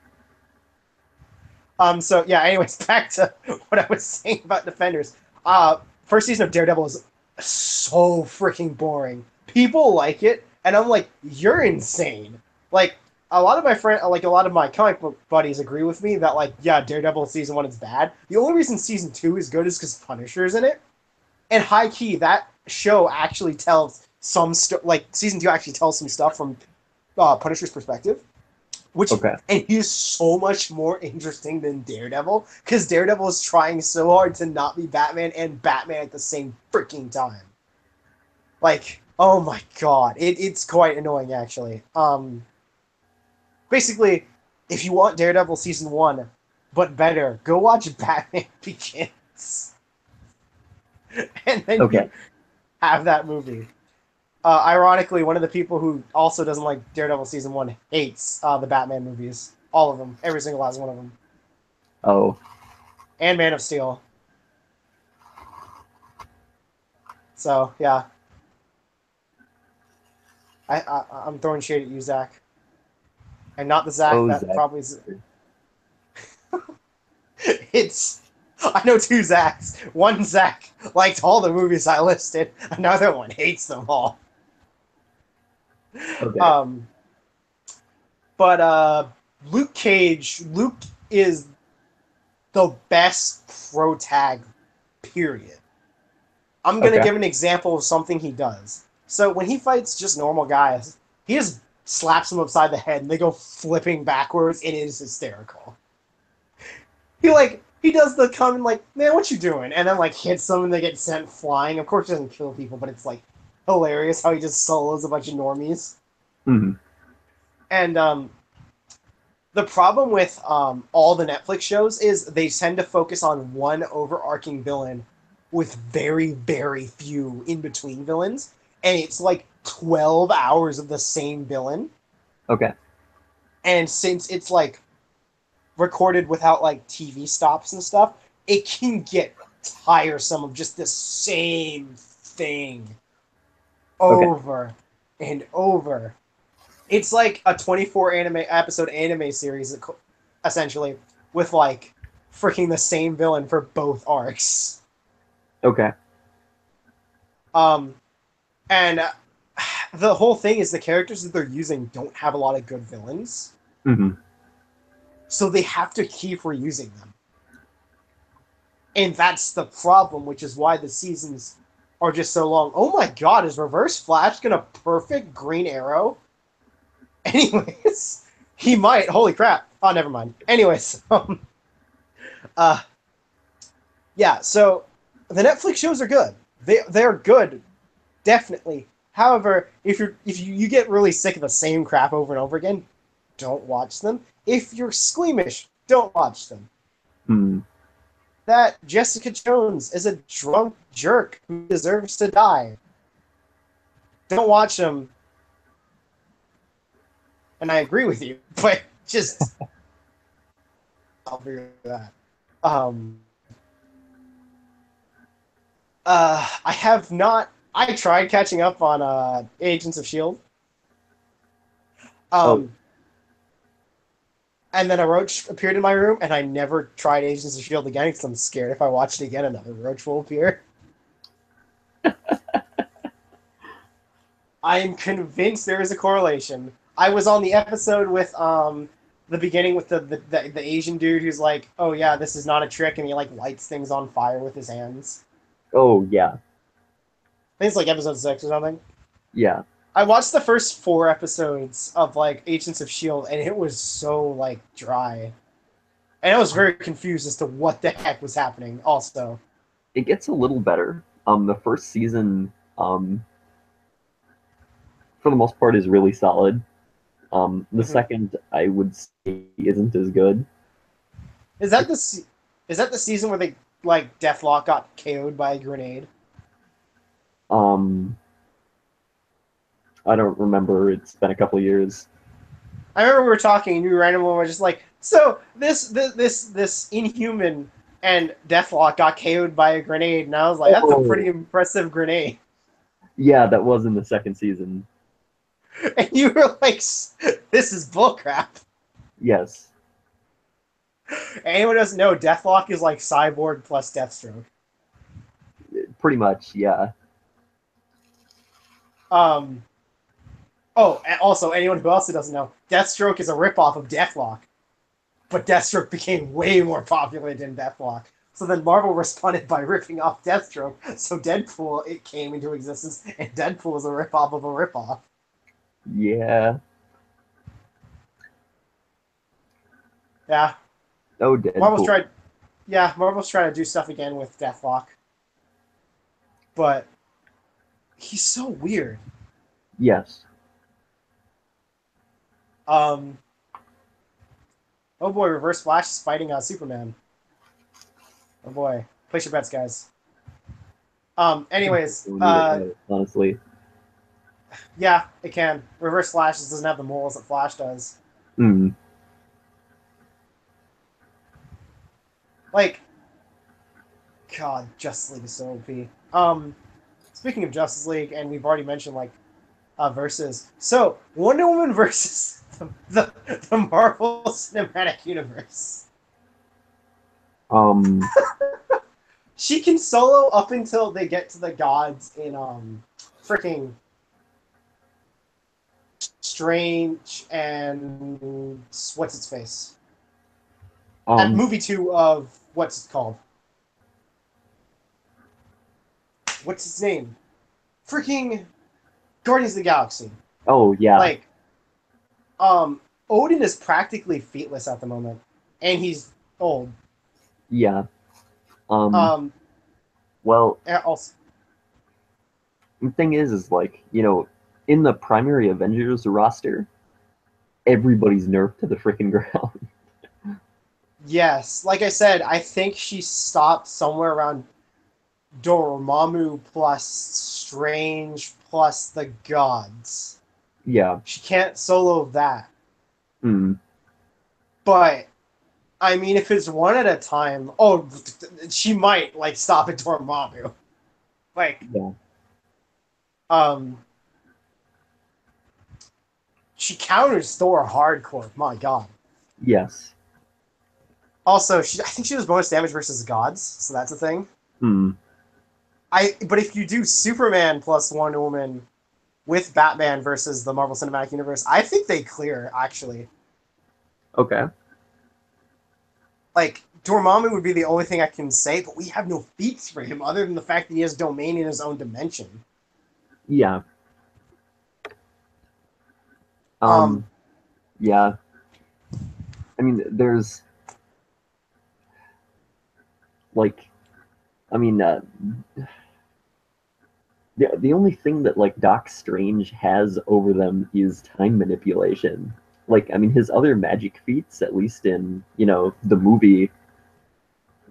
So yeah. Anyways, back to what I was saying about Defenders. First season of Daredevil is so freaking boring. People like it, and I'm like, you're insane. Like a lot of my like a lot of my comic book buddies agree with me that like, yeah, Daredevil season 1 is bad. The only reason season 2 is good is because Punisher's in it, and high key that show actually tells like season 2 actually tells some stuff from Punisher's perspective, which Okay. and he's so much more interesting than Daredevil because Daredevil is trying so hard to not be Batman and Batman at the same freaking time. Like, oh my god, it's quite annoying actually. Basically, if you want Daredevil season 1 but better, go watch Batman Begins, and then Okay. you have that movie. Ironically, one of the people who also doesn't like Daredevil season 1 hates the Batman movies, all of them, every single last one of them, Oh, and Man of Steel. So yeah, I'm throwing shade at you, Zach, and not the Zach oh, that Zach. probably is. It's I know 2 Zachs. One Zach liked all the movies I listed. Another one hates them all. Okay. Um, but Luke is the best pro tag. Period. I'm gonna Okay. give an example of something he does. So when he fights just normal guys, he just slaps them upside the head and they go flipping backwards, and it is hysterical. He like he does the common like, man, what you doing? And then like hits them and they get sent flying. Of course, he doesn't kill people, but it's like hilarious how he just solos a bunch of normies. Mm-hmm. And the problem with all the Netflix shows is they tend to focus on one overarching villain with very, very few in between villains, and it's like 12 hours of the same villain. Okay. And since it's like recorded without like TV stops and stuff, it can get tiresome of just the same thing Okay. over and over. It's like a 24 anime episode anime series essentially with like freaking the same villain for both arcs. Okay. Um and the whole thing is the characters that they're using don't have a lot of good villains. Mm-hmm. So they have to keep reusing them. And that's the problem, which is why the seasons are just so long. Oh my god, is Reverse Flash gonna perfect Green Arrow? Anyways, he might. Holy crap. Oh, never mind. Anyways, uh, yeah. So the Netflix shows are good. They're good, definitely. However, if you get really sick of the same crap over and over again, don't watch them. If you're squeamish, don't watch them. Mm. That Jessica Jones is a drunk jerk who deserves to die. Don't watch them. And I agree with you, but just I'll figure that. Um, I have not. I tried catching up on Agents of Shield. Oh, Um, and then a roach appeared in my room, and I never tried Agents of Shield again because I'm scared if I watch it again, another roach will appear. I am convinced there is a correlation. I was on the episode with the beginning with the Asian dude who's like, "Oh yeah, this is not a trick," and he like lights things on fire with his hands. oh yeah, I think it's like episode 6 or something. yeah. I watched the first 4 episodes of like Agents of Shield, and it was so like dry, and I was very confused as to what the heck was happening. Also, It gets a little better. The first season, for the most part, is really solid. The mm-hmm. second, I would say, isn't as good. is that the is that the season where they like Deathlock got KO'd by a grenade? Um, I don't remember. It's been a couple of years. I remember we were talking, and you randomly were just like, "So this Inhuman and Deathlock got KO'd by a grenade," and I was like, "That's a pretty Oh, impressive grenade." yeah, that was in the second season. And you were like, "This is bullcrap." Yes, Anyone who doesn't know, Deathlock is like Cyborg plus Deathstroke. pretty much. Yeah. Um. Oh, and also anyone who also doesn't know, Deathstroke is a ripoff of Deathlock, but Deathstroke became way more popular than Deathlock. So then Marvel responded by ripping off Deathstroke. So Deadpool it came into existence, and Deadpool is a ripoff of a ripoff. Yeah. Yeah, Oh, Marvel's Deadpool. tried. Yeah, Marvel's trying to do stuff again with Deathlock, but he's so weird. Yes. Um. Oh boy, Reverse Flash is fighting Superman. Oh boy, place your bets, guys. Anyways, Don't need it, honestly. yeah, it can. Reverse Flash just doesn't have the moles that Flash does. Mm. Like, God, Justice League is so OP. Speaking of Justice League, and we've already mentioned like versus. So Wonder Woman versus the Marvel Cinematic Universe. Um. She can solo up until they get to the gods in freaking Strange and what's its face? At Um. movie 2 of what's it called? What's its name? Freaking Guardians of the Galaxy. Oh, yeah. Like, Odin is practically feetless at the moment, and he's old. Yeah. Um, Um, well, also, the thing is like, in the primary Avengers roster, everybody's nerfed to the freaking ground. yes, like I said, I think she stopped somewhere around Dormammu plus Strange plus the gods. Yeah. She can't solo that. Mm, But I mean, if it's one at a time, oh, she might like stop at Dormammu. Like, yeah. um, she counters Thor hardcore. My God. Yes. Also, I think she does bonus damage versus gods, so that's a thing. Mm, But if you do Superman plus Wonder Woman with Batman versus the Marvel Cinematic Universe, I think they clear actually. okay. Like Dormammu would be the only thing I can say, but we have no feats for him other than the fact that he has domain in his own dimension. Yeah. Um, Um, yeah. I mean, there's like, I mean, the only thing that like Doc Strange has over them is time manipulation. Like, I mean, his other magic feats, at least in, the movie,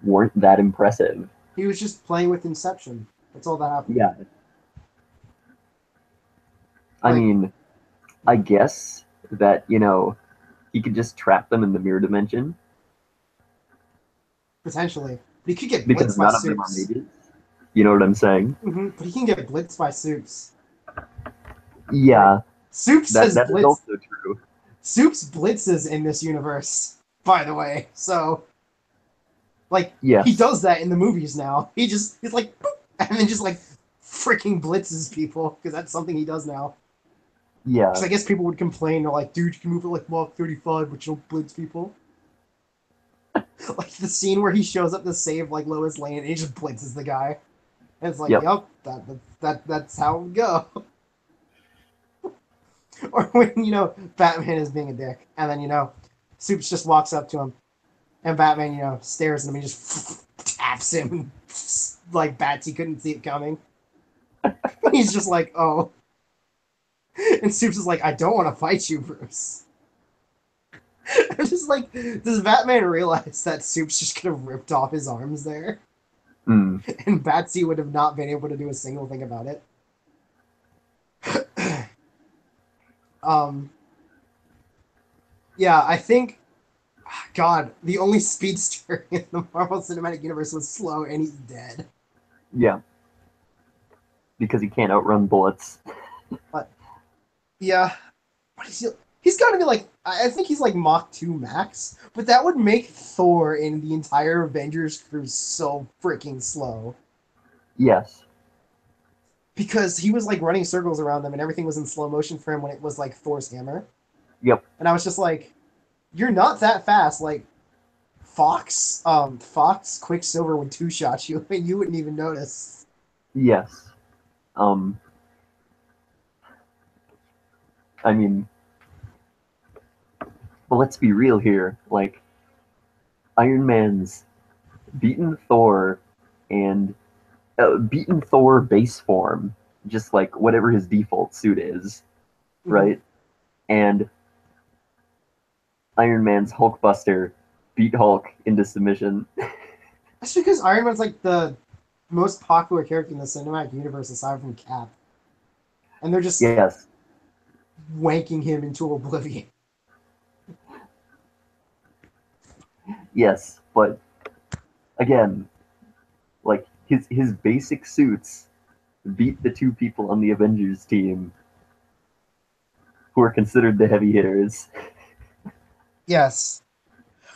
weren't that impressive. he was just playing with Inception. That's all that happened. Yeah. I Like mean, I guess that, he could just trap them in the mirror dimension potentially, but he could get because blitzed by none of them are Supes. mages. You know what I'm saying? But he can get blitzed by Supes. Like Yeah, Supes that has that is blitz. also true. Supes blitzes in this universe. By the way, so like he Yes. does that in the movies now. He's like, boop, and then just like freaking blitzes people because that's something he does now. Because Yeah. I guess people would complain, they're like, dude, you can move at like Mach 35, but you don't blitz people. Like the scene where he shows up to save like Lois Lane and he just blitzes the guy. And it's like, Yep. yep, that's how it would go. Or when, Batman is being a dick, and then, Supes just walks up to him, and Batman, stares at him and just taps him, like Batsy couldn't see it coming. He's just like, oh. And Supes is like, I don't want to fight you, Bruce. I'm just like, does Batman realize that Supes just could have ripped off his arms there? Mm. And Batsy would have not been able to do a single thing about it? um, yeah, I think, God, the only speedster in the Marvel Cinematic Universe was slow, and he's dead. Yeah. Because he can't outrun bullets. But yeah, what is he? He's got to be like, I think he's like Mach 2 max, but that would make Thor in the entire Avengers crew so freaking slow Yes. because he was like running circles around them and everything was in slow motion for him when it was like Thor's hammer. Yep. And I was just like, you're not that fast. Like Fox Quicksilver would two shot you and you wouldn't even notice. Yes. Um. I mean, but let's be real here. Like, Iron Man's beaten Thor and beaten Thor base form, just like whatever his default suit is, Mm-hmm. right? And Iron Man's Hulkbuster beat Hulk into submission. That's because Iron Man's like the most popular character in the cinematic universe aside from Cap. And they're just Yes. wanking him into oblivion. Yes, but again, like his basic suits beat the two people on the Avengers team who are considered the heavy hitters. Yes.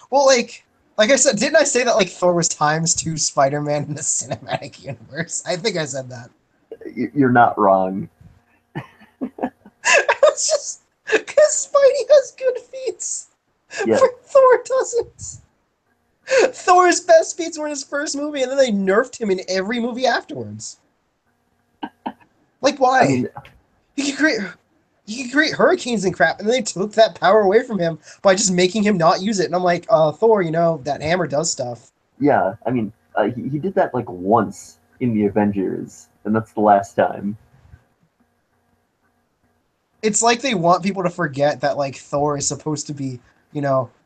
Well, like I said, didn't I say that like Thor was times two Spider-Man in the cinematic universe? I think I said that. You're not wrong. It's just because Spidey has good feats, Yeah. but Thor doesn't. Thor's best feats were in his first movie, and then they nerfed him in every movie afterwards. Like, I why? mean, He could create he could create hurricanes and crap, and then they took that power away from him by just making him not use it. And I'm like, Thor, that hammer does stuff. Yeah, I mean, he did that like once in the Avengers, and that's the last time. It's like they want people to forget that like Thor is supposed to be,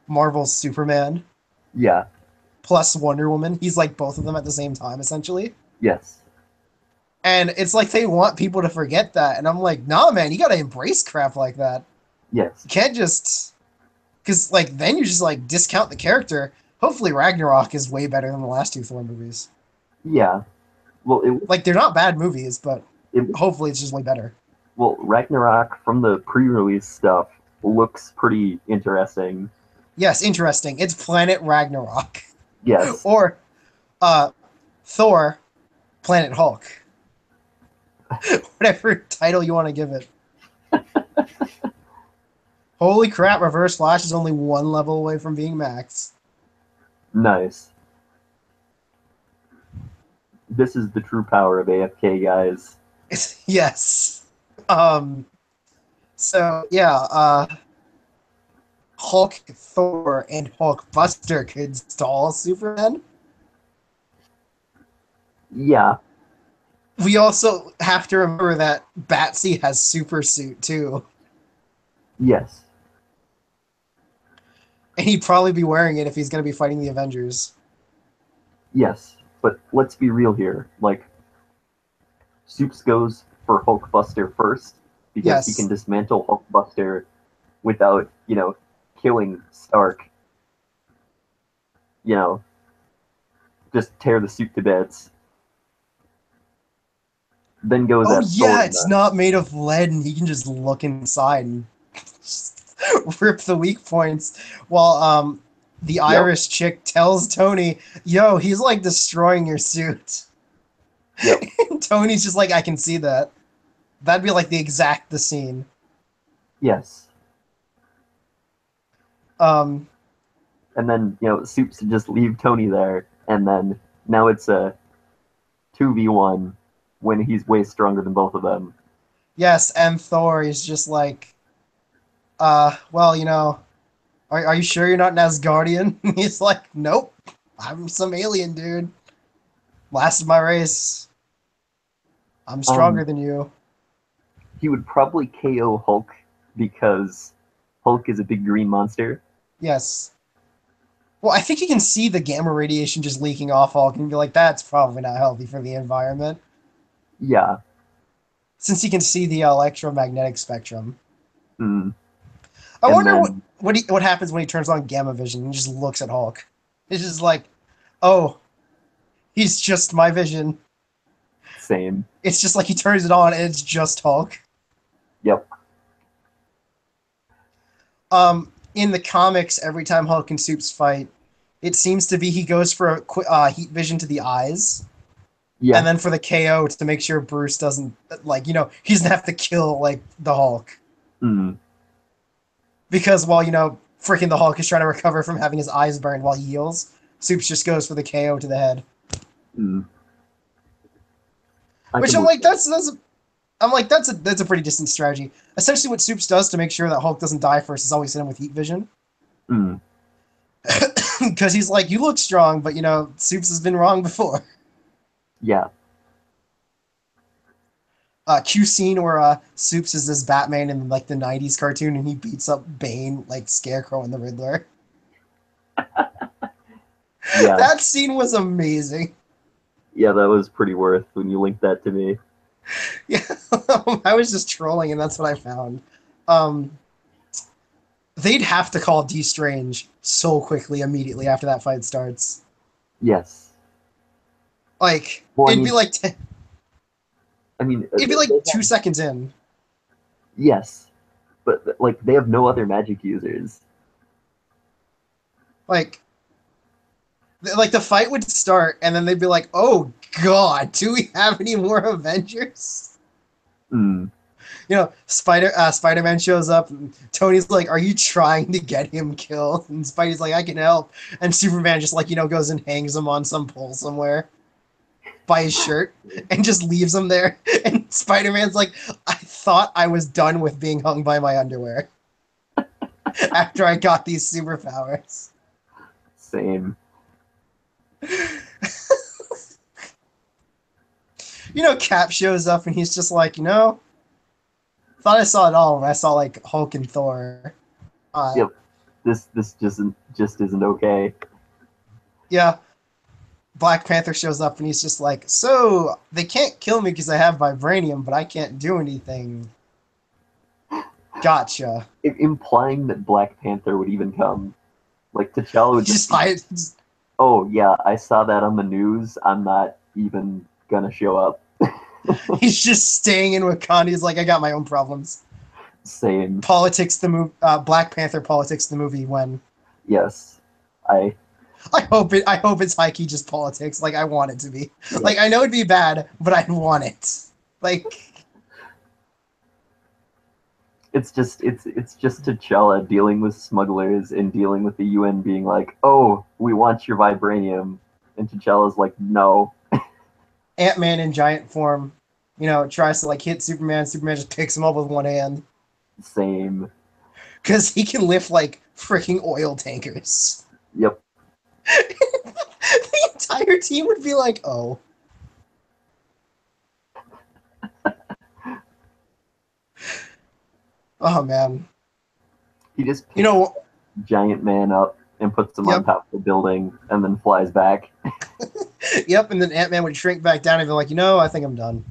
Marvel's Superman Yeah, plus Wonder Woman. He's like both of them at the same time, essentially. yes, And it's like they want people to forget that. And I'm like, nah, man, you gotta embrace crap like that. yes, You can't just, because like then you just like discount the character. Hopefully, Ragnarok is way better than the last two Thor movies. yeah. Well, Like they're not bad movies, but it hopefully it's just way better. well Ragnarok from the pre-release stuff looks pretty interesting. Yes, interesting. It's Planet Ragnarok Yes, or uh Thor Planet Hulk. Whatever title you want to give it. Holy crap, Reverse Flash is only one level away from being max. nice. This is the true power of AFK, guys. Yes. Um so yeah, Hulk, Thor, and Hulk Buster could stall Superman. Yeah, We also have to remember that Batsy has super suit too. yes, And he'd probably be wearing it if he's gonna be fighting the Avengers. yes. But let's be real here. Like, Soups goes for Hulkbuster first because he can Yes. dismantle Hulkbuster without, killing Stark. You know, just tear the suit to bits. Then goes Oh at Thor yeah, in it's the not made of lead and he can just look inside and rip the weak points while the yep, Irish chick tells Tony, yo, he's like destroying your suit. yep, And Tony's just like, I can see that. That'd be like the scene. yes. Um And then Soups just leave Tony there, and then now it's a 2v1 when he's way stronger than both of them. yes, and Thor is just like, well, are you sure you're not an Asgardian? He's like, nope. I'm some alien dude. Last of my race. I'm stronger Um, than you. he would probably KO Hulk because Hulk is a big green monster. Yes. Well, I think you can see the gamma radiation just leaking off Hulk and be like, that's probably not healthy for the environment. Yeah. Since you can see the electromagnetic spectrum. Mm. I And wonder then what happens when he turns on gamma vision and just looks at Hulk. It's just like, oh, he's just my vision. same. It's just like he turns it on and it's just Hulk. Yep. In the comics, every time Hulk and Supes fight, it seems to be he goes for a heat vision to the eyes, and Yeah. then for the KO to make sure Bruce doesn't he doesn't have to kill like the Hulk Mm. because while freaking the Hulk is trying to recover from having his eyes burned while he heals, Supes just goes for the KO to the head. Mm. I Which can I'm believe like that. that's a pretty decent strategy. Essentially, what Supes does to make sure that Hulk doesn't die first is always hit him with heat vision. Mm. Because he's like, you look strong, but Supes has been wrong before. Yeah. Q scene where Supes is this Batman in like the '90s cartoon, and he beats up Bane, like Scarecrow and the Riddler. Yeah. That scene was amazing. Yeah, that was pretty worth when you linked that to me. Yeah, I was just trolling, and that's what I found. Um, they'd have to call D Strange so quickly, immediately after that fight starts. Yes. Like Well, it'd be like it'd be like they have 2 seconds in. yes, but like they have no other magic users. Like the fight would start, and then they'd be like, "Oh God, do we have any more Avengers?" Mm. Spider-Man shows up, and Tony's like, "Are you trying to get him killed?" And Spidey's like, "I can help." And Superman just like goes and hangs him on some pole somewhere by his shirt and just leaves him there. And Spider-Man's like, "I thought I was done with being hung by my underwear after I got these superpowers." Same. Cap shows up and he's just like, thought I saw it all. But I saw like Hulk and Thor. Yep. This just isn't okay. Yeah, Black Panther shows up and he's just like, so they can't kill me because I have vibranium, but I can't do anything. Gotcha. Implying that Black Panther would even come. Like T'Challa would just Just be, hide. oh yeah, I saw that on the news. I'm not even gonna show up. He's just staying in Wakanda. He's like, I got my own problems. Same. Politics the movie, Black Panther politics the movie. When Yes. I I hope it's high key just politics. Like I want it to be. yep. Like I know it'd be bad, but I want it. Like It's just T'Challa dealing with smugglers and dealing with the UN being like, oh, we want your vibranium, and T'Challa's like, no. Ant-Man in giant form, tries to like hit Superman. Superman just picks him up with one hand Same. because he can lift like freaking oil tankers. Yep. The entire team would be like, "Oh, oh man." He just You picks know, Giant Man up and puts him on yep, top of the building and then flies back. yep. And then Ant-Man would shrink back down and be like, I think I'm done.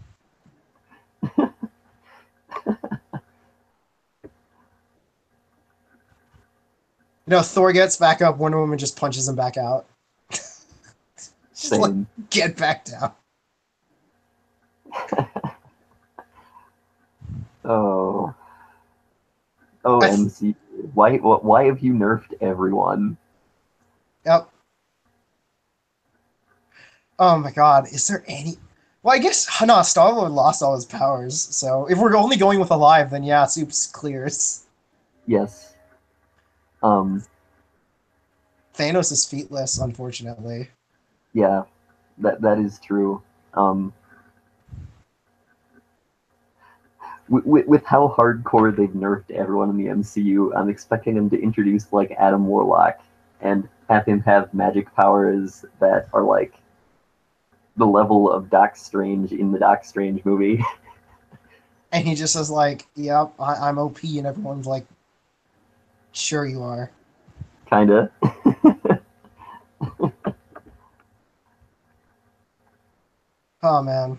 Thor gets back up. Wonder Woman just punches him back out. Just like Same. get back down. Oh. Oh, I, MC. Why have you nerfed everyone? yep. Oh my God. Is there any? Well, I guess no. Star-Lord lost all his powers. So if we're only going with alive, then yeah, Soup's clears. Yes. Um, Thanos is feetless, unfortunately. yeah, that is true. Um, with how hardcore they've nerfed everyone in the MCU, I'm expecting them to introduce like Adam Warlock and have him have magic powers that are like the level of Doc Strange in the Doc Strange movie. And he just says like, "Yep, I'm OP," and everyone's like, "Sure you are." Kinda. Oh man,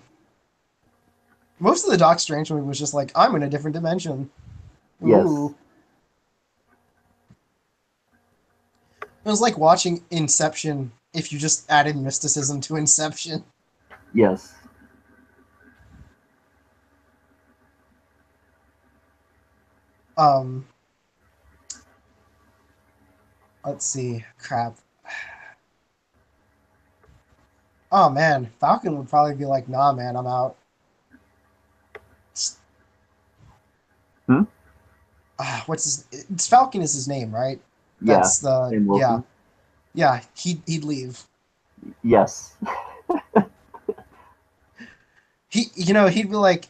most of the Doc Strange movie was just like, "I'm in a different dimension." Yes. Ooh, it was like watching Inception if you just added mysticism to Inception. Yes. Um, let's see, crap. Oh man, Falcon would probably be like, "Nah, man, I'm out." Hmm? What's It's Falcon is his name, right? Yeah. That's the Sam yeah, Wilson. yeah. He'd leave. Yes. He'd be like,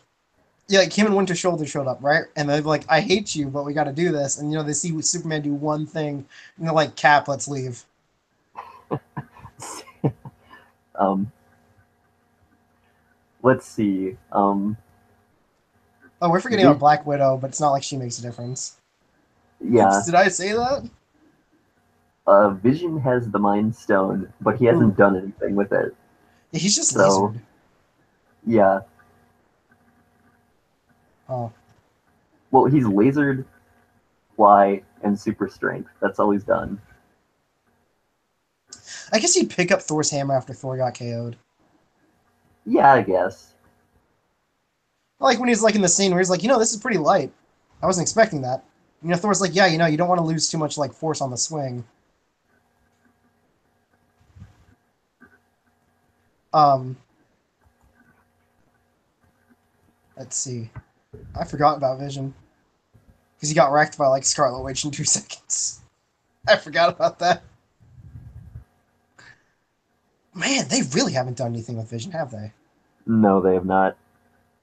yeah, like him and Winter Shoulder showed up, right? And they'd be like, "I hate you, but we got to do this." And they see Superman do one thing, and they're like, "Cap, let's leave." um, let's see. Oh, we're forgetting about Vision, Black Widow, but it's not like she makes a difference. Oops, yeah. did I say that? Vision has the Mind Stone, but he Ooh, hasn't done anything with it. yeah, he's just So, lasered. yeah. Oh, Well, he's lasered, fly, and super strength. That's all he's done. I guess he'd pick up Thor's hammer after Thor got KO'd. Yeah, I guess. Like when he's like in the scene where he's like, this is pretty light. I wasn't expecting that. Thor's like, yeah, you don't want to lose too much like force on the swing. Um, let's see. I forgot about Vision because he got wrecked by like Scarlet Witch in 2 seconds. I forgot about that. Man, they really haven't done anything with Vision, have they? No, they have not.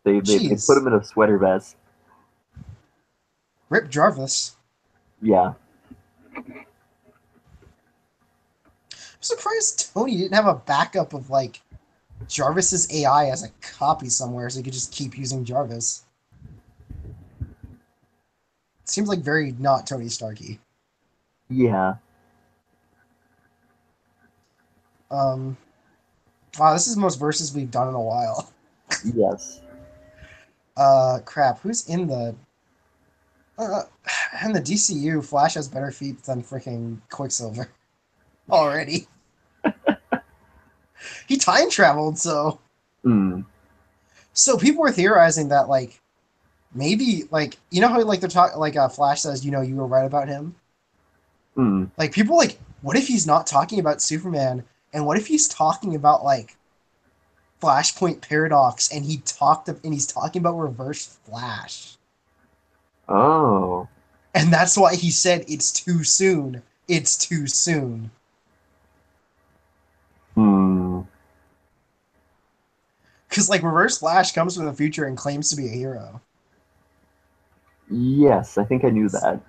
They put Jeez. him in a sweater vest. Rip Jarvis. Yeah. surprised Tony didn't have a backup of like Jarvis's AI as a copy somewhere, so he could just keep using Jarvis. Seems like very not Tony Starky. Yeah. Um, wow, this is the most verses we've done in a while. Yes. Crap. Who's in the uh, in the DCU? Flash has better feet than freaking Quicksilver already. He time traveled, so Mm. people were theorizing that like maybe like you know how like they're talking like Flash says you were right about him. Mm. Like people like what if he's not talking about Superman and what if he's talking about like Flashpoint paradox and he's talking about Reverse Flash. Oh. And that's why he said it's too soon. It's too soon. Hmm. Because like Reverse Flash comes from the future and claims to be a hero. Yes, I think I knew that.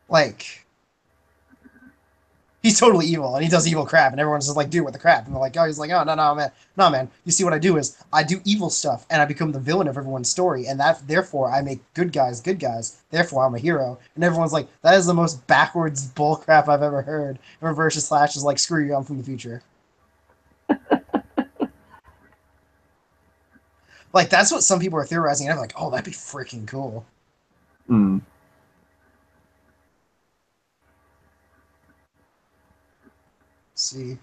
Like he's totally evil and he does evil crap and everyone's just like, dude, what the crap? And they're like, oh, he's like, oh no man, no man. You see what I do is I do evil stuff and I become the villain of everyone's story and that therefore I make good guys good guys. Therefore I'm a hero. And everyone's like, that is the most backwards bull crap I've ever heard. And Reverse Flash is like, screw you, I'm from the future. Like that's what some people are theorizing. And I'm like, oh, that'd be freaking cool. Hmm. Let's see.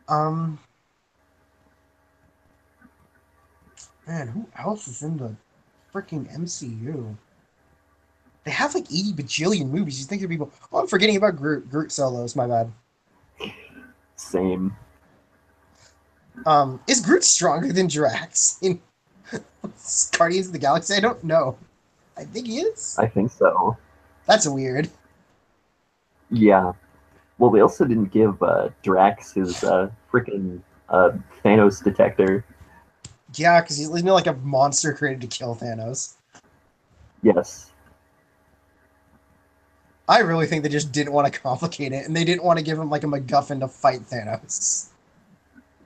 Um, man, who else is in the freaking MCU? They have like 80 bajillion movies. You think there'd be people? Oh, I'm forgetting about Groot. Groot solos. My bad. Same. Is Groot stronger than Drax in Guardians of the Galaxy? I don't know. I think he is. I think so. That's weird. Yeah. Well, they also didn't give Drax his freaking Thanos detector. Yeah, because he's like a monster created to kill Thanos. Yes. I really think they just didn't want to complicate it, and they didn't want to give him like a MacGuffin to fight Thanos.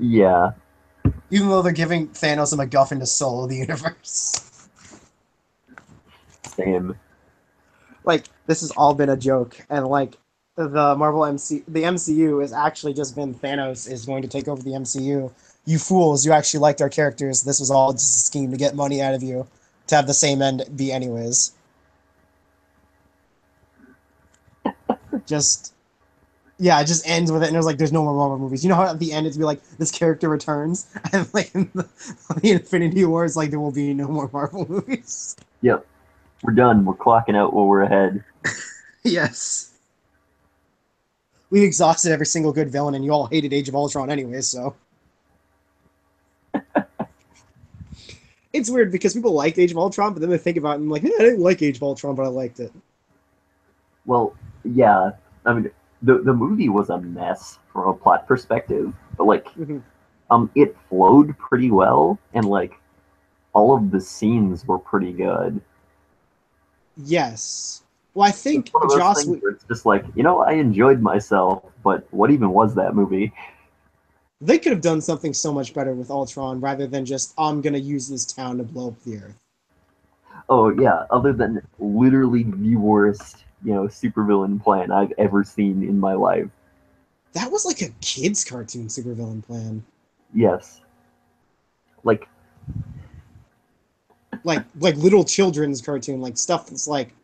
Yeah. Even though they're giving Thanos a MacGuffin to solo the universe. Same. Like this has all been a joke, and like the MCU has actually just been Thanos is going to take over the MCU. You fools! You actually liked our characters. This was all just a scheme to get money out of you, to have the same end be anyways. Just yeah, it just ends with it, and it was like there's no more Marvel movies. You know how at the end it's be like this character returns, and like in the Infinity War, it's like there will be no more Marvel movies. Yep. We're done. We're clocking out while we're ahead. Yes. We exhausted every single good villain, and you all hated Age of Ultron anyway, so. It's weird because people liked Age of Ultron, but then they think about it and like, I didn't like Age of Ultron, but I liked it. Well, yeah. I mean, the movie was a mess from a plot perspective, but like, Mhm. it flowed pretty well, and like, all of the scenes were pretty good. Yes. Well, I It's think one of those Joss. things where it's just like, I enjoyed myself, but what even was that movie? They could have done something so much better with Ultron rather than just, I'm going to use this town to blow up the Earth. Oh yeah, other than literally the worst, supervillain plan I've ever seen in my life. That was like a kid's cartoon supervillain plan. Yes. Like, Like little children's cartoon, like stuff that's like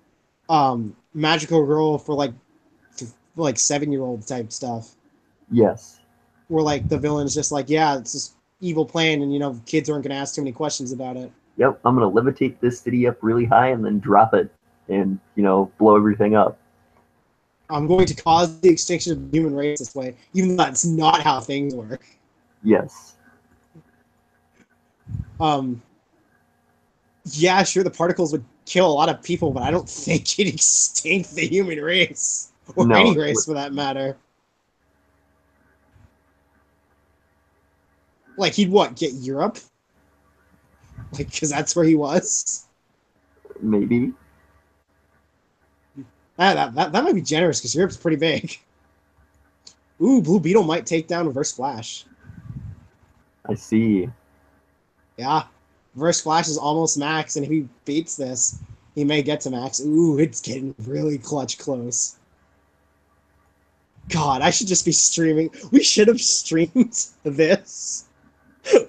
magical girl for like 7-year old type stuff. yes. Where like the villain is just like, yeah, it's this evil plan, and kids aren't gonna ask too many questions about it. Yep, I'm gonna levitate this city up really high and then drop it and, blow everything up. I'm going to cause the extinction of the human race this way, even though that's not how things work. Yes. Um, yeah, sure, the particles would kill a lot of people, but I don't think it'd extinct the human race or No. any race for that matter. Like he'd what? Get Europe? Like because that's where he was. Maybe. That might be generous because Europe's pretty big. Ooh, Blue Beetle might take down Reverse Flash. I see. Yeah. Reverse Flash is almost max, and if he beats this, he may get to max. Ooh, it's getting really clutch close. God, I should just be streaming. We should have streamed this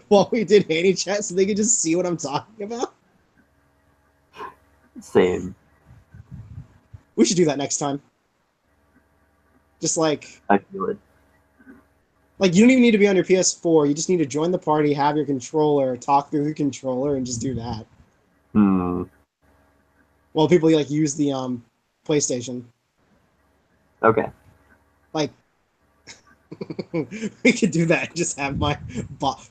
while we did Hurricanechat so they could just see what I'm talking about. Same. We should do that next time. Just I feel it. like you don't even need to be on your PS4. You just need to join the party, have your controller, talk through your controller, and just do that. Hmm. Well, people like use the PlayStation. Okay. Like we could do that and just have my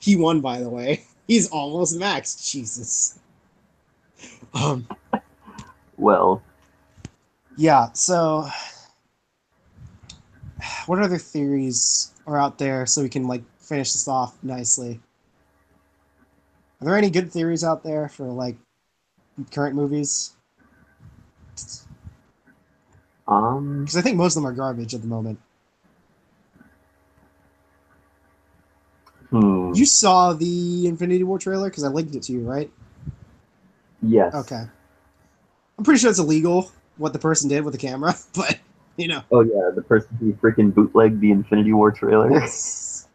he won, by the way. He's almost max. Jesus. Um Well, yeah, so what other theories are out there so we can like finish this off nicely? Are there any good theories out there for like current movies? Because I think most of them are garbage at the moment. You saw the Infinity War trailer because I linked it to you, right? Yes. Okay. I'm pretty sure it's illegal what the person did with the camera, but you know. Oh yeah, the person who freaking bootlegged the Infinity War trailer. Yes.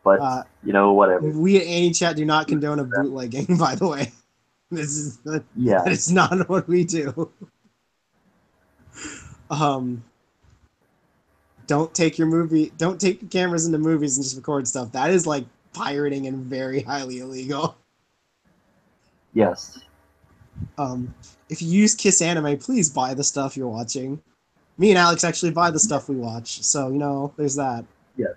But you know, whatever. We at Hurricanechat do not condone a bootlegging, by the way. This is Yeah. that is not what we do. Don't take don't take your cameras into movies and just record stuff. That is like pirating and very highly illegal. Yes. If you use Kiss Anime, please buy the stuff you're watching. Me and Alex actually buy the stuff we watch, so you know, there's that. Yes.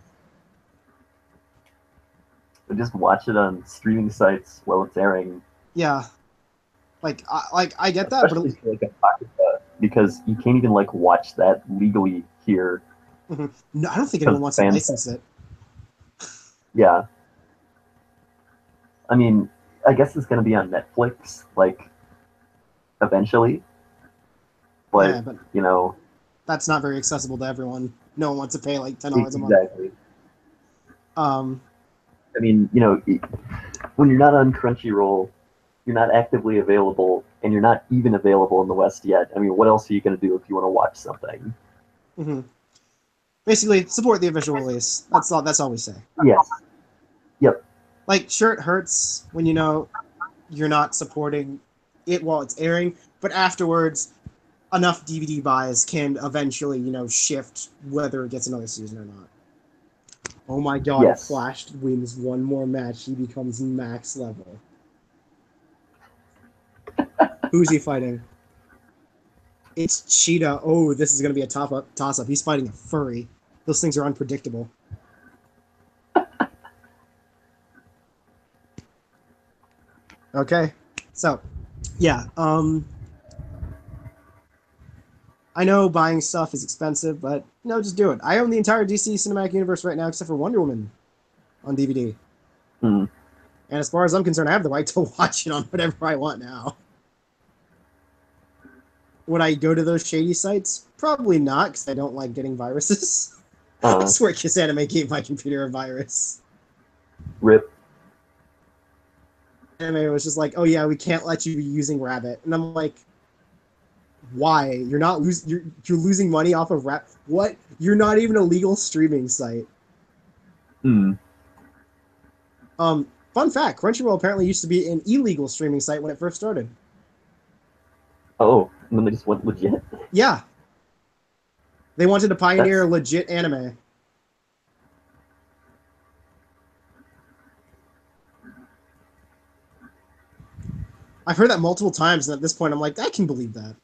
But just watch it on streaming sites while it's airing. Yeah, I get that, Especially for like a pocket cut, because you can't even like watch that legally here. no, I don't think anyone wants to license it. Yeah. I mean, I guess it's gonna be on Netflix, like eventually. But, Yeah, but you know, that's not very accessible to everyone. No one wants to pay like $10 a month. exactly. I mean, you know, when you're not on Crunchyroll, you're not actively available, and you're not even available in the West yet. I mean, what else are you going to do if you want to watch something? Mm-hmm. Basically, support the official release. That's all. That's all we say. Yes. Yep. Like, sure, it hurts when you know you're not supporting it while it's airing, but afterwards, enough DVD buys can eventually, you know, shift whether it gets another season or not. Oh my god, yes. If Flash wins one more match, he becomes max level. Who's he fighting? It's Cheetah. Oh, this is going to be a toss-up. He's fighting a furry. Those things are unpredictable. Okay. So, yeah. I know buying stuff is expensive, but, you know, just do it. I own the entire DC Cinematic Universe right now except for Wonder Woman on DVD. Mm. And as far as I'm concerned, I have the right to watch it on whatever I want now. Would I go to those shady sites? Probably not, because I don't like getting viruses. I swear Kiss Anime gave my computer a virus. RIP. Anime was just like, oh yeah, we can't let you be using Rabbit. And I'm like, why? You're not you're losing money off of Rabbit. What? You're not even a legal streaming site. Hmm. Fun fact, Crunchyroll apparently used to be an illegal streaming site when it first started. Oh, and then they just went legit? Yeah. They wanted to pioneer legit anime. I've heard that multiple times, and at this point I'm like, I can believe that.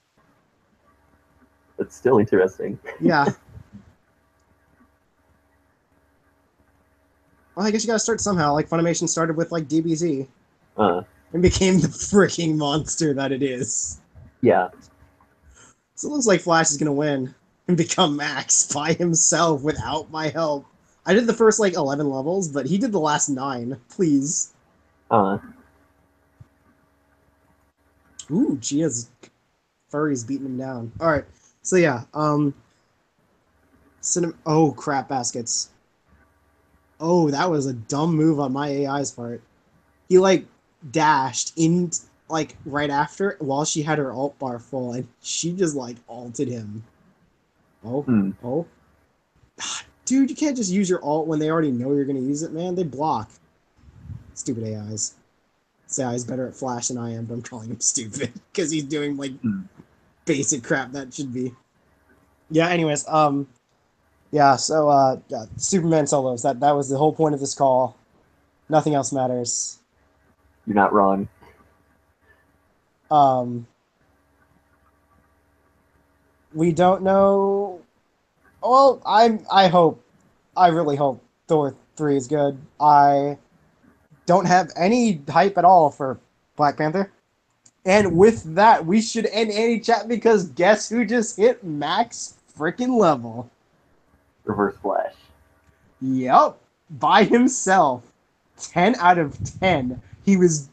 It's still interesting. Yeah. Well, I guess you gotta start somehow. Like, Funimation started with, like, DBZ. And became the freaking monster that it is. Yeah. So it looks like Flash is gonna win and become Max by himself without my help. I did the first, like, 11 levels, but he did the last 9. Please. Ooh, Gia's furry's beating him down. Alright. So, yeah, Oh, crap baskets. Oh, that was a dumb move on my AI's part. He like dashed in like right after while she had her alt bar full, and she just like alted him. Oh, Hmm. oh, dude, you can't just use your alt when they already know you're gonna use it, man. They block. Stupid AIs. This AI is better at Flash than I am, but I'm calling him stupid because he's doing like Hmm. basic crap that should be. Yeah. Anyways, yeah. So, yeah, Superman solos. That was the whole point of this call. Nothing else matters. You're not wrong. Um, we don't know. Well, I hope. I really hope Thor 3 is good. I don't have any hype at all for Black Panther. And with that, we should end any chat because guess who just hit max freaking level? Reverse Flash. Yep, by himself. 10 out of 10. He's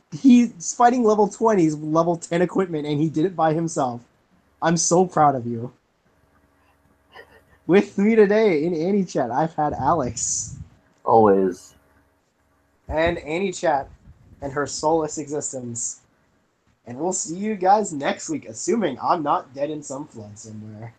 fighting level 20s, level 10 equipment, and he did it by himself. I'm so proud of you. With me today in any chat, I've had Alex Always. and Annie Chat and her soulless existence. And we'll see you guys next week, assuming I'm not dead in some flood somewhere.